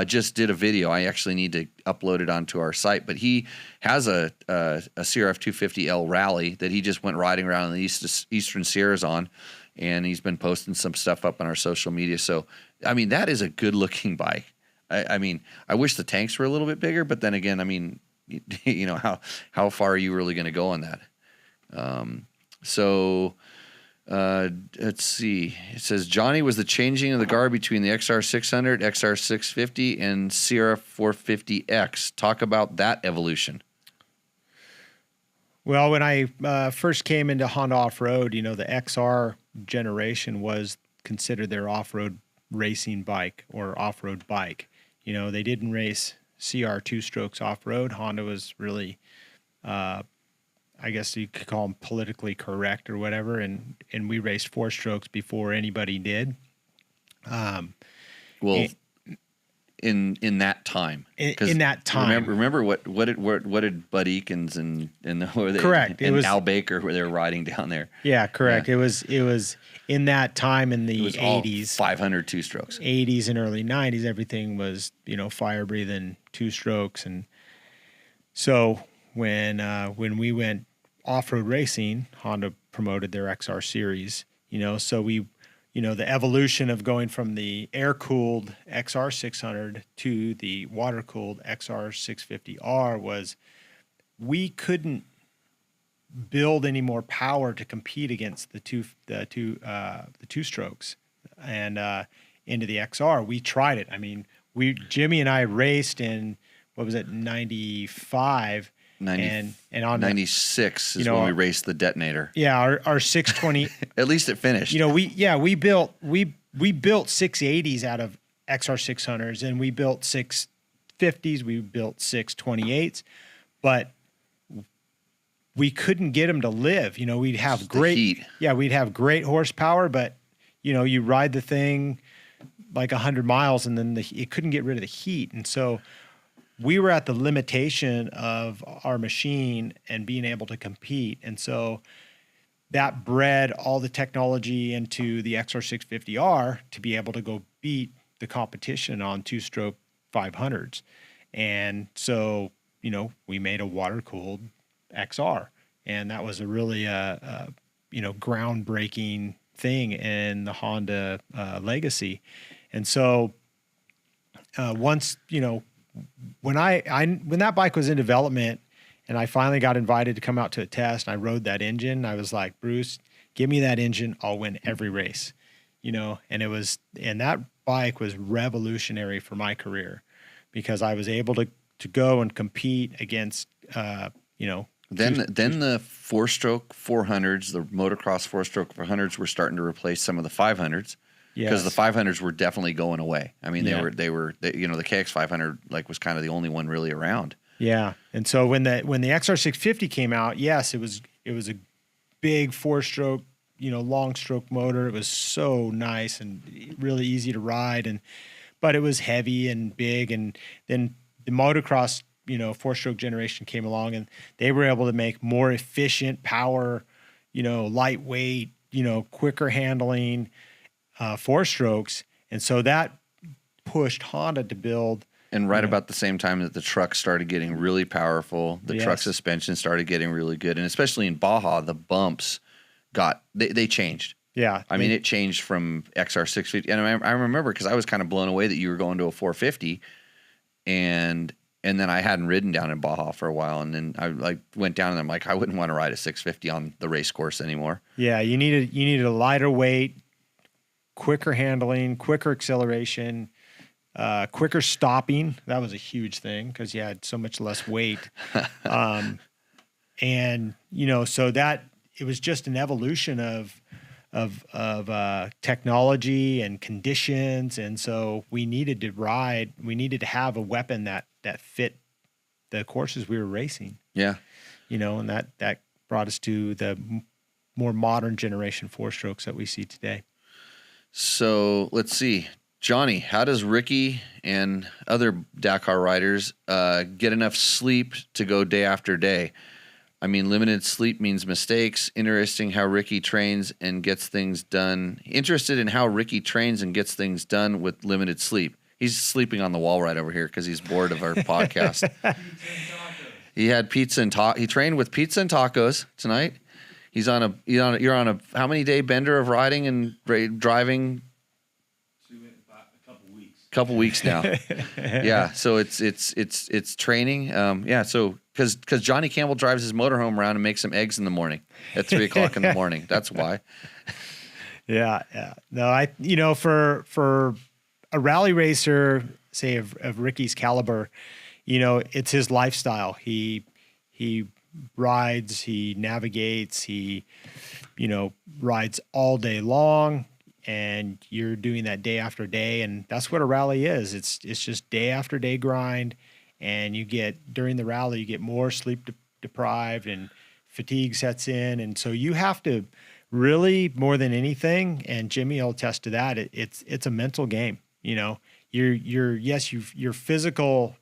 Just did a video. I actually need to upload it onto our site, but he has a CRF 250L rally that he just went riding around in the Eastern Sierras on, and he's been posting some stuff up on our social media. So, I mean, that is a good looking bike. I mean, I wish the tanks were a little bit bigger, but then again, I mean, how far are you really going to go on that? Let's see. It says Johnny was the changing of the guard between the XR600, XR650, and CRF 450X. Talk about that evolution. Well, when I first came into Honda off-road, the XR generation was considered their off-road racing bike or off-road bike. They didn't race CR two-strokes off-road. Honda was really, I guess you could call them politically correct or whatever, and we raced four-strokes before anybody did. In that time. In that time. Remember what did Bud Eakins and correct. And Al Baker where they were riding down there. Yeah, correct. Yeah. It was in that time in the 80s. 500 two-strokes. 80s and early 90s, everything was, fire breathing two-strokes, and so when we went off-road racing, Honda promoted their XR series, so we the evolution of going from the air-cooled XR600 to the water-cooled XR650R was we couldn't build any more power to compete against the two strokes and into the XR. We tried it. I mean, Jimmy and I raced in, what was it, 95. And on 96 is when we raced the detonator. Yeah, our 620. At least it finished. We built 680s out of XR600s, and we built 650s. We built 628s, but we couldn't get them to live. We'd have just great heat. Yeah, we'd have great horsepower, but you ride the thing like 100 miles, and then it couldn't get rid of the heat, and so we were at the limitation of our machine and being able to compete. And so that bred all the technology into the XR650R to be able to go beat the competition on two-stroke 500s. And so, we made a water-cooled XR, and that was a really, groundbreaking thing in the Honda legacy. And so once, when when that bike was in development and I finally got invited to come out to a test and I rode that engine, I was like, Bruce, give me that engine. I'll win every race, and that bike was revolutionary for my career because I was able to go and compete against, Then the 4-stroke 400s, the motocross 4-stroke 400s were starting to replace some of the 500s. Because the 500s were definitely going away. I mean, they were the KX 500 was kind of the only one really around. Yeah, and so when the XR 650 came out, yes, it was a big 4-stroke, long stroke motor. It was so nice and really easy to ride, but it was heavy and big. And then the motocross, 4-stroke generation came along, and they were able to make more efficient power, lightweight, quicker handling. 4-strokes, and so that pushed Honda to build. And about the same time that the truck started getting really powerful, the truck suspension started getting really good, and especially in Baja, the bumps they changed. Yeah, I mean, it changed from XR 650, and I remember because I was kind of blown away that you were going to a 450, and then I hadn't ridden down in Baja for a while, and then I went down and I'm like, I wouldn't want to ride a 650 on the race course anymore. Yeah, you needed a lighter weight, quicker handling, quicker acceleration, quicker stopping. That was a huge thing because you had so much less weight. And, so that it was just an evolution of technology and conditions. And so we needed to have a weapon that fit the courses we were racing. Yeah. And that brought us to the more modern generation 4-strokes that we see today. So let's see. Johnny, how does Ricky and other Dakar riders get enough sleep to go day after day? I mean, limited sleep means mistakes. Interested in how Ricky trains and gets things done with limited sleep. He's sleeping on the wall right over here because he's bored of our podcast. He had pizza and he trained with pizza and tacos tonight. You're on a how many day bender of riding and driving? Couple weeks now. Yeah. So it's training. So because Johnny Campbell drives his motorhome around and makes some eggs in the morning at 3:00 in the morning. That's why. Yeah. No, for a rally racer, say of Ricky's caliber, it's his lifestyle. He rides, he navigates, he, rides all day long, and you're doing that day after day. And that's what a rally is. It's just day after day grind. And during the rally, you get more sleep deprived and fatigue sets in. And so you have to really, more than anything, and Jimmy will attest to that, it's a mental game. Your physical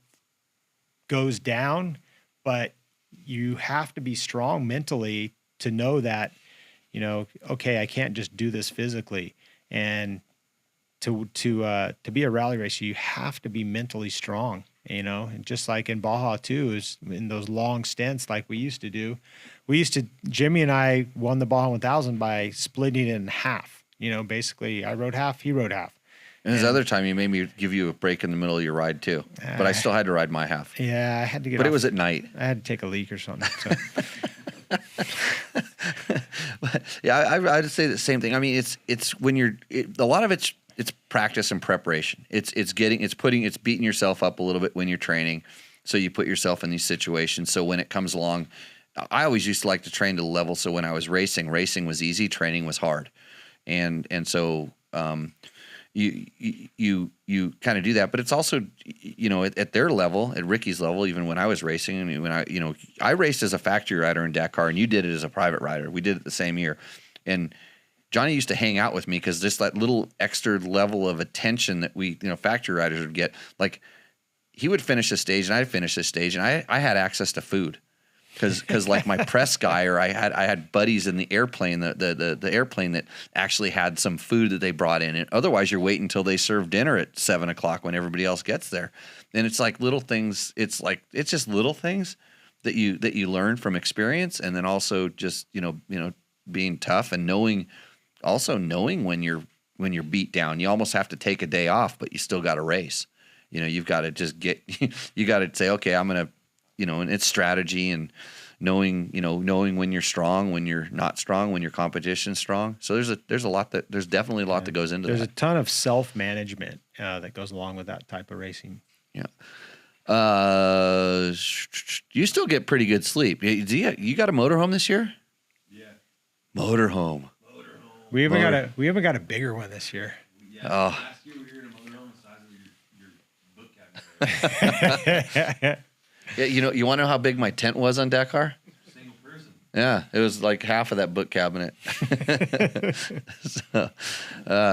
goes down, but you have to be strong mentally to know that, okay, I can't just do this physically. And to be a rally racer, you have to be mentally strong, and just like in Baja too, is in those long stints like we used to do. Jimmy and I won the Baja 1000 by splitting it in half. Basically I rode half, he rode half. And this other time, you made me give you a break in the middle of your ride too, but I still had to ride my half. Yeah, I had to get. But it was at night. I had to take a leak or something. So. I'd say the same thing. I mean, it's when a lot of it's practice and preparation. It's beating yourself up a little bit when you're training, so you put yourself in these situations. So when it comes along, I always used to like to train to the level. So when I was racing was easy, training was hard, and so. You kind of do that, but it's also, at their level, at Ricky's level, even when I was racing, and when I raced as a factory rider in Dakar, and you did it as a private rider. We did it the same year, and Johnny used to hang out with me because just that little extra level of attention that we, factory riders would get. Like, he would finish a stage, and I'd finish a stage, and I had access to food. because like my press guy, or I had buddies in the airplane, the airplane that actually had some food that they brought in. And otherwise, you're waiting until they serve dinner at 7:00 when everybody else gets there. And it's like little things. It's just little things that you learn from experience, and then also just being tough and knowing when you're beat down. You almost have to take a day off, but you still got to race. You've got to just you got to say, okay, I'm gonna. And it's strategy and knowing when you're strong, when you're not strong, when your competition's strong. So there's definitely a lot that goes into that. There's a ton of self-management that goes along with that type of racing. Yeah. You still get pretty good sleep. You got a motorhome this year? Yeah. Motorhome. We haven't got a bigger one this year. Yeah. Oh. Last year we were in a motorhome the size of your book cabinet. Yeah, you want to know how big my tent was on Dakar? Single person. Yeah, it was like half of that book cabinet. So,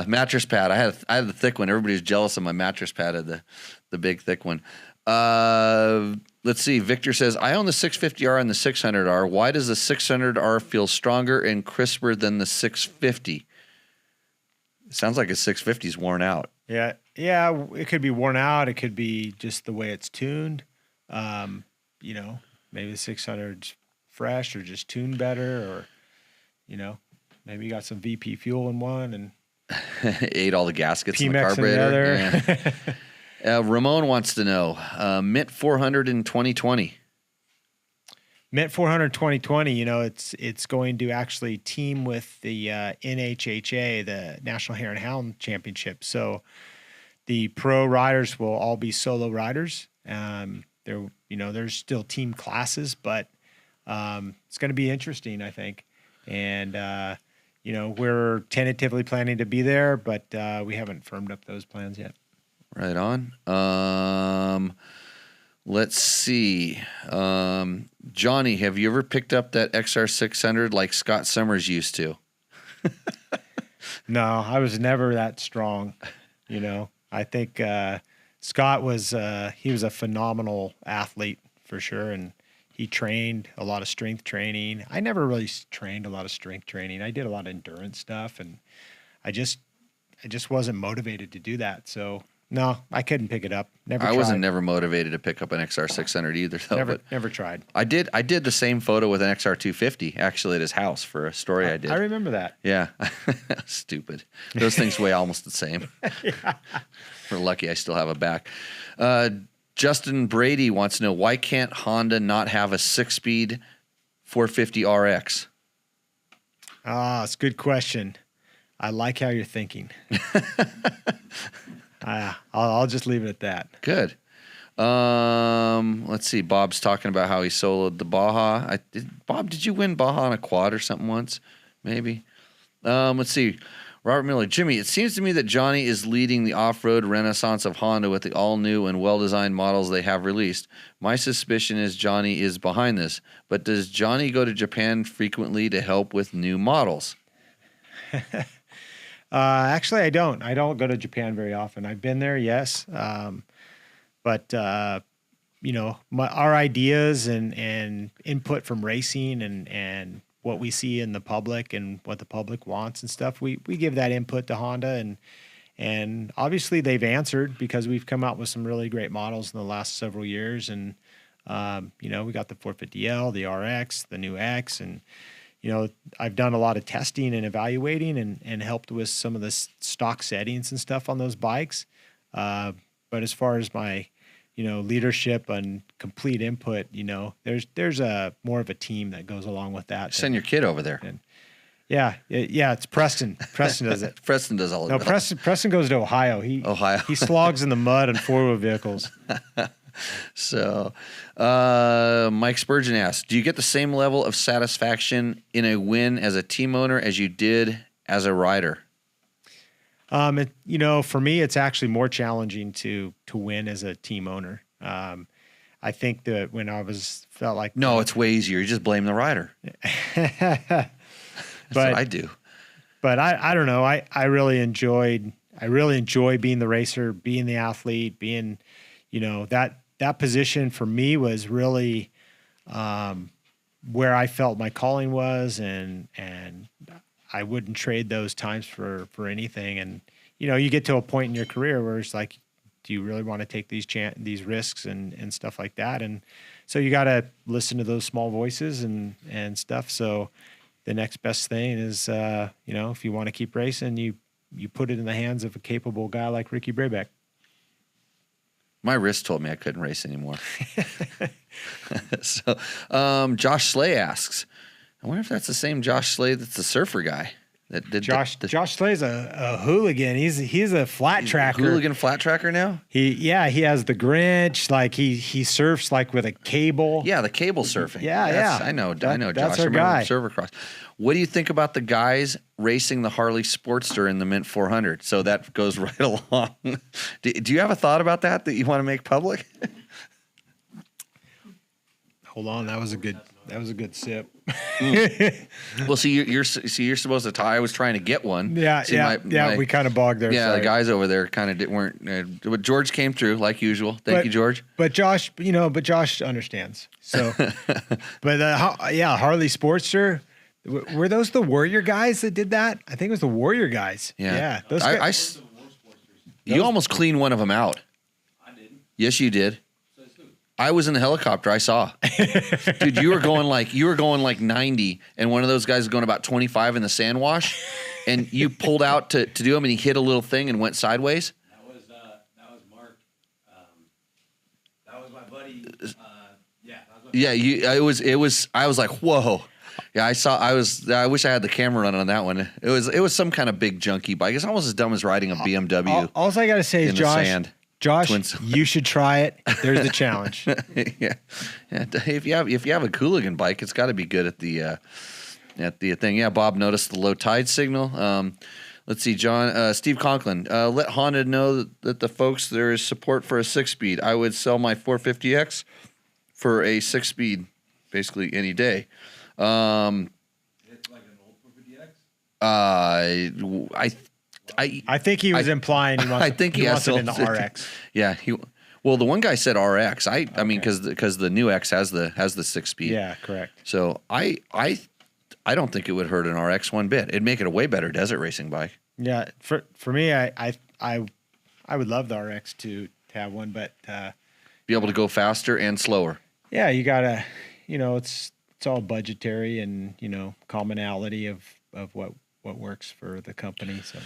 mattress pad. I had the thick one. Everybody was jealous of my mattress pad. Had the big thick one. Let's see. Victor says, I own the 650R and the 600R. Why does the 600R feel stronger and crisper than the 650? It sounds like a 650 is worn out. Yeah. It could be worn out. It could be just the way it's tuned. Maybe the 600's fresh or just tuned better, or, maybe you got some VP fuel in one and ate all the gaskets in the PMX in the carburetor. other. Yeah. Ramon wants to know, Mint 400 in 2020. Mint 400 2020, it's going to actually team with the NHHA, the National Hare and Hound Championship. So the pro riders will all be solo riders. There's still team classes, but it's going to be interesting, I think. And we're tentatively planning to be there, but we haven't firmed up those plans yet. Right on. Let's see. Johnny, have you ever picked up that XR600 like Scott Summers used to? No, I was never that strong. I think Scott was he was a phenomenal athlete for sure, and he trained a lot of strength training. I never really trained a lot of strength training. I did a lot of endurance stuff, and I just wasn't motivated to do that. So no, I couldn't pick it up. I wasn't never motivated to pick up an XR600 either, though. Never tried. I did the same photo with an XR250 actually at his house for a story I did. I remember that. Yeah, stupid. Those things weigh almost the same. Yeah. We're lucky I still have a back. Justin Brady wants to know, why can't Honda not have a 6-speed 450 RX? It's a good question. I like how you're thinking. I'll just leave it at that. Good. Let's see. Bob's talking about how he soloed the Baja. Bob, did you win Baja on a quad or something once? Maybe. Let's see. Robert Miller. Jimmy, it seems to me that Johnny is leading the off-road renaissance of Honda with the all-new and well-designed models they have released. My suspicion is Johnny is behind this. But does Johnny go to Japan frequently to help with new models? Actually, I don't. I don't go to Japan very often. I've been there, yes. But our ideas and input from racing and what we see in the public and what the public wants and stuff, we give that input to Honda, and obviously they've answered because we've come out with some really great models in the last several years. And, we got the 450L, the RX, the new X, and, I've done a lot of testing and evaluating and helped with some of the stock settings and stuff on those bikes. But as far as my, leadership and complete input, there's a more of a team that goes along with that. Send your kid over there. And it's Preston. Preston does it. Preston does all of it. No, Preston goes to Ohio. He slogs in the mud on 4-wheel vehicles. So, Mike Spurgeon asks, do you get the same level of satisfaction in a win as a team owner as you did as a rider? For me, it's actually more challenging to win as a team owner. I think that when I felt like... No, it's way easier. You just blame the rider. That's what I do. But I don't know. I really enjoy being the racer, being the athlete, being, that position for me was really, where I felt my calling was, and I wouldn't trade those times for anything. And you get to a point in your career where it's like, do you really want to take these risks and stuff like that? And so you got to listen to those small voices and stuff. So the next best thing is, if you want to keep racing, you put it in the hands of a capable guy like Ricky Brabeck. My wrist told me I couldn't race anymore. So, Josh Slay asks, I wonder if that's the same Josh Slay that's the surfer guy. That did Josh Slay's a hooligan. He's a flat tracker. Hooligan flat tracker now? He has the Grinch. Like he surfs like with a cable. Yeah, the cable surfing. Yeah. I know That's Josh. our I remember guy. Servercross. What do you think about the guys racing the Harley Sportster in the Mint 400? So that goes right along. Do you have a thought about that you want to make public? Hold on, that was a good sip. Well, see, you're supposed to tie. I was trying to get one. Yeah, See, we kind of bogged there. Yeah, sorry. the guys over there kind of weren't. But George came through like usual. Thank you, George. But Josh, Josh understands. So, but Harley Sportster. Were those the Warrior guys that did that? I think it was the Warrior guys. Yeah. Those guys. You almost cleaned one of them out. I didn't. Yes, you did. Says who? I was in the helicopter. I saw. Dude, you were going like 90, and one of those guys was going about 25 in the sand wash, and you pulled out to do him, and he hit a little thing and went sideways. That was Mark. That was my buddy. Yeah, it was. I was like, whoa. Yeah, I wish I had the camera running on that one. It was some kind of big junky bike. It's almost as dumb as riding a BMW. All I got to say is, in the Josh, sand. Josh, you should try it. There's the challenge. yeah. If you have a Cooligan bike, it's got to be good at the thing. Yeah, Bob noticed the low tide signal. Let's see, Steve Conklin. Let Honda know that the folks there is support for a 6-speed. I would sell my 450X for a 6-speed, basically any day. It's like an old 450X. I think he was implying he wants, I think he wants it in the 50. RX. Yeah, well, the one guy said RX. I mean, because the new X has the 6-speed. Yeah, correct. So I don't think it would hurt an RX one bit. It'd make it a way better desert racing bike. Yeah, for me, I would love the RX to have one, but Be able to go faster and slower. yeah, you gotta, it's all budgetary and commonality of what works for the company. So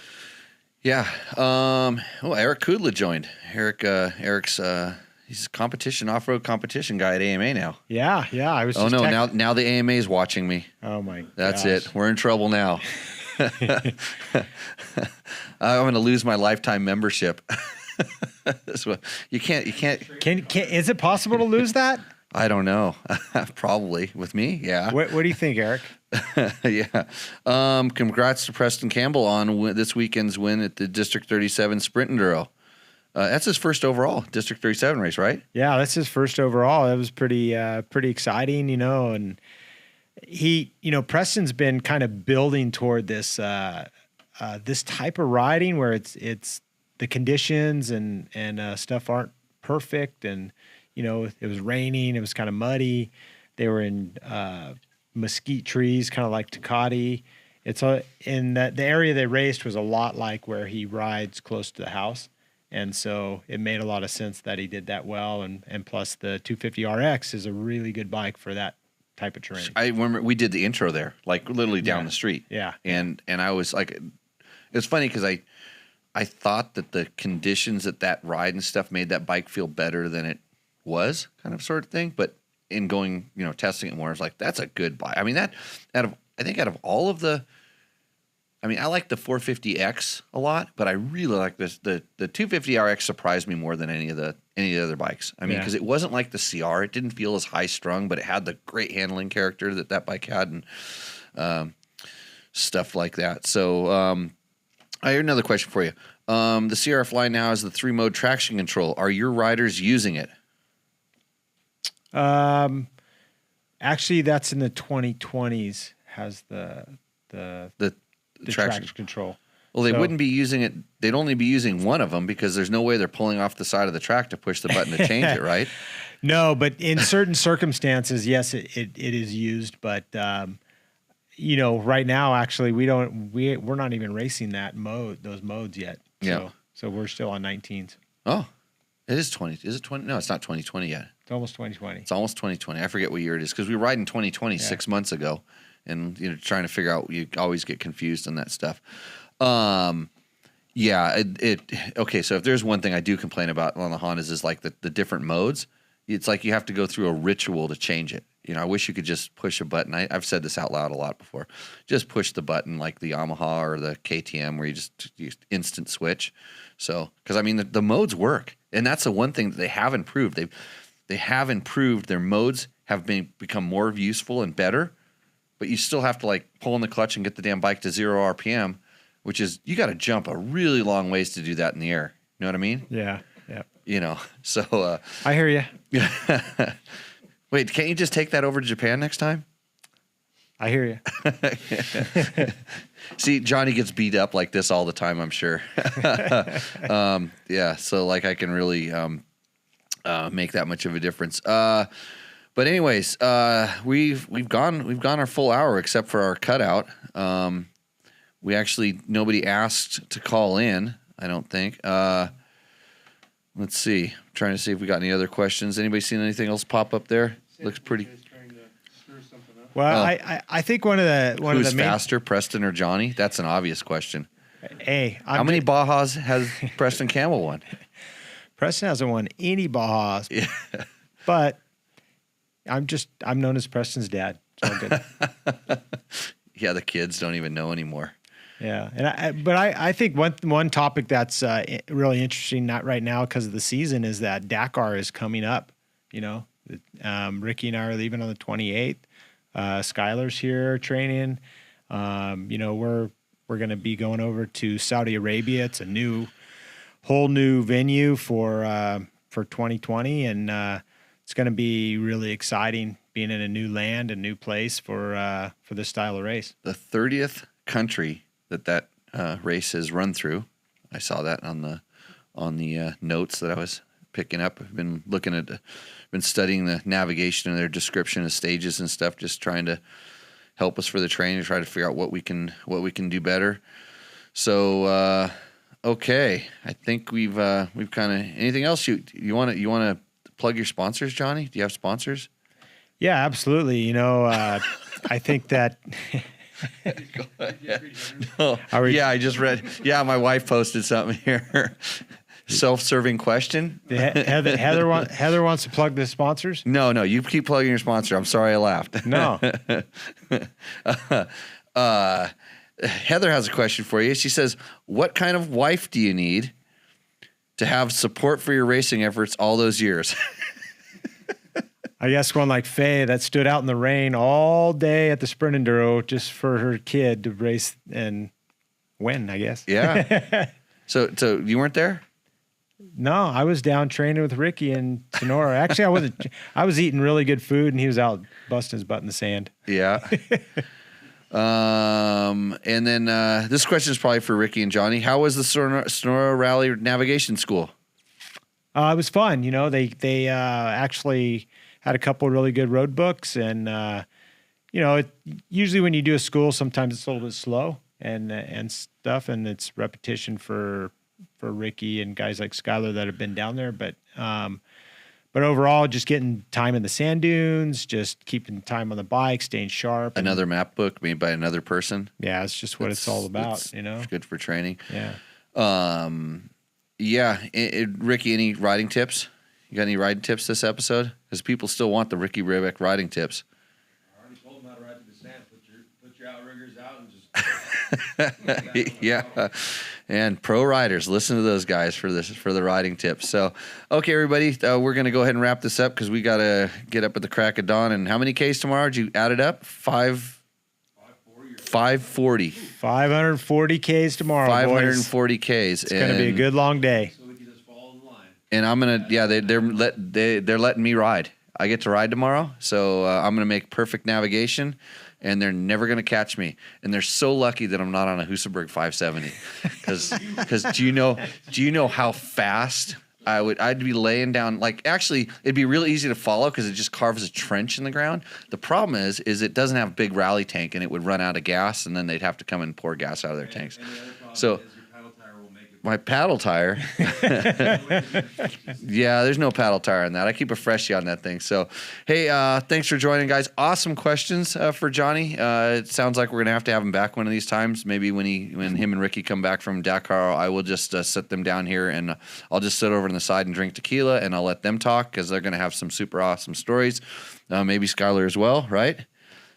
Yeah. Eric Kudla joined. Eric's he's a off-road competition guy at AMA now. yeah, I was. Oh no! Now the AMA is watching me. Oh my. That's gosh. it. We're in trouble now. I'm going to lose my lifetime membership. You can't. Can is it possible to lose that? I don't know. Probably with me. Yeah. What do you think, Eric? Yeah. Congrats to Preston Campbell on this weekend's win at the District 37 Sprint Enduro. That's his first overall District 37 race, right? Yeah, that's his first overall. It was pretty exciting, and he, Preston's been kind of building toward this this type of riding where it's the conditions and stuff aren't perfect, and it was raining, it was kind of muddy. They were in mesquite trees, kind of like Tecate. It's in the area they raced was a lot like where he rides close to the house. And so it made a lot of sense that he did that well. And plus the 250RX is a really good bike for that type of terrain. I remember we did the intro there, like literally down the street. Yeah. And I was like, it's funny because I thought that the conditions at that ride and stuff made that bike feel better than it was, kind of sort of thing. But in going, testing it more, I was like, that's a good bike. I mean, out of all of the, I like the 450X a lot, but I really like this. The 250RX surprised me more than any of the other bikes. I mean, because it wasn't like the CR. It didn't feel as high strung, but it had the great handling character that bike had, and stuff like that. So I have another question for you. The CRF line now has the 3-mode traction control. Are your riders using it? Actually, that's in the 2020s. Has the traction control. Well, they wouldn't be using it. They'd only be using one of them because there's no way they're pulling off the side of the track to push the button to change it, right? No, but in certain circumstances, yes, it is used. But right now, actually, we're not even racing those modes yet. Yeah. So we're still on 19s. Oh, it is 20. Is it 20? No, it's not 2020 yet. It's almost 2020. It's almost 2020. I forget what year it is because we ride in 2020 6 months ago, and trying to figure out, you always get confused on that stuff. Yeah. Okay. So if there's one thing I do complain about on the Hondas is like the different modes. It's like you have to go through a ritual to change it. I wish you could just push a button. I've said this out loud a lot before. Just push the button like the Yamaha or the KTM where you instant switch. So, because I mean the modes work, and that's the one thing that they have improved. They have improved. Their modes have become more useful and better, but you still have to like pull in the clutch and get the damn bike to 0 RPM, which is you got to jump a really long ways to do that in the air. You know what I mean? Yeah. So I hear you. Wait, can't you just take that over to Japan next time? I hear you. See, Johnny gets beat up like this all the time, I'm sure. Yeah, so like I can really make that much of a difference. But anyways, we've gone our full hour except for our cutout. Nobody asked to call in, I don't think. Let's see. I'm trying to see if we got any other questions. Anybody seen anything else pop up there? Looks pretty. Well, I think one of the Who's main faster, Preston or Johnny? That's an obvious question. Hey, How many Bajas has Preston Campbell won? Preston hasn't won any Bajas, Yeah. but I'm known as Preston's dad. It's all good. Yeah, the kids don't even know anymore. Yeah, and I think one topic that's really interesting, not right now because of the season, is that Dakar is coming up. Ricky and I are leaving on the 28th. Skylar's here training. We're going to be going over to Saudi Arabia. It's a whole new venue for 2020, and it's going to be really exciting being in a new land, a new place for this style of race. The 30th country that race is run through. I saw that on the notes that I was picking up. I've been been studying the navigation and their description of stages and stuff, just trying to help us for the training, to try to figure out what we can do better. So okay, I think we've kind of anything else you want to plug your sponsors, Johnny? Do you have sponsors? Yeah, absolutely. I think that. Go ahead. No. Yeah, I just read. Yeah, my wife posted something here. Self-serving question. Heather wants to plug the sponsors. No, you keep plugging your sponsor. I'm sorry I laughed. No. Heather has a question for you. She says, "What kind of wife do you need to have support for your racing efforts all those years?" I guess one like Faye that stood out in the rain all day at the Sprint Enduro just for her kid to race and win, I guess. Yeah. So you weren't there? No, I was down training with Ricky in Sonora. Actually, I wasn't. I was eating really good food, and he was out busting his butt in the sand. Yeah. And then this question is probably for Ricky and Johnny. How was the Sonora Rally Navigation School? It was fun. They actually had a couple of really good road books, and usually when you do a school, sometimes it's a little bit slow and stuff, and it's repetition for Ricky and guys like Skylar that have been down there, but overall, just getting time in the sand dunes, just keeping time on the bike, staying sharp. Another map book made by another person. Yeah, it's just what it's all about. It's good for training. Yeah. Yeah. Ricky, any riding tips? You got any riding tips this episode? Because people still want the Ricky Ribeck riding tips. I already told them how to ride to the sand. Put your outriggers out and just. Yeah. And pro riders, listen to those guys for the riding tips. So, okay, everybody, we're going to go ahead and wrap this up because we got to get up at the crack of dawn. And how many Ks tomorrow? Did you add it up? 540. 540 Ks tomorrow. 540 Ks. It's going to be a good long day. So we can just fall in line. And I'm gonna, they're letting me ride. I get to ride tomorrow, so I'm gonna make perfect navigation, and they're never gonna catch me. And they're so lucky that I'm not on a Husaberg 570, because do you know how fast I'd be laying down, like, actually it'd be real easy to follow because it just carves a trench in the ground. The problem is it doesn't have a big rally tank, and it would run out of gas, and then they'd have to come and pour gas out of their tanks. And the other problem So- is your paddle tire will make it. My paddle tire. Yeah, there's no paddle tire on that. I keep a freshie on that thing. So, hey, thanks for joining, guys. Awesome questions for Johnny. It sounds like we're gonna have to have him back one of these times. Maybe when him and Ricky come back from Dakar, I will just sit them down here, and I'll just sit over on the side and drink tequila, and I'll let them talk because they're gonna have some super awesome stories. Maybe Skylar as well, right?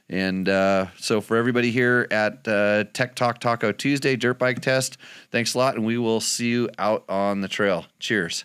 And so for everybody here at Tech Talk Taco Tuesday Dirt Bike Test, thanks a lot, and we will see you out on the trail. Cheers.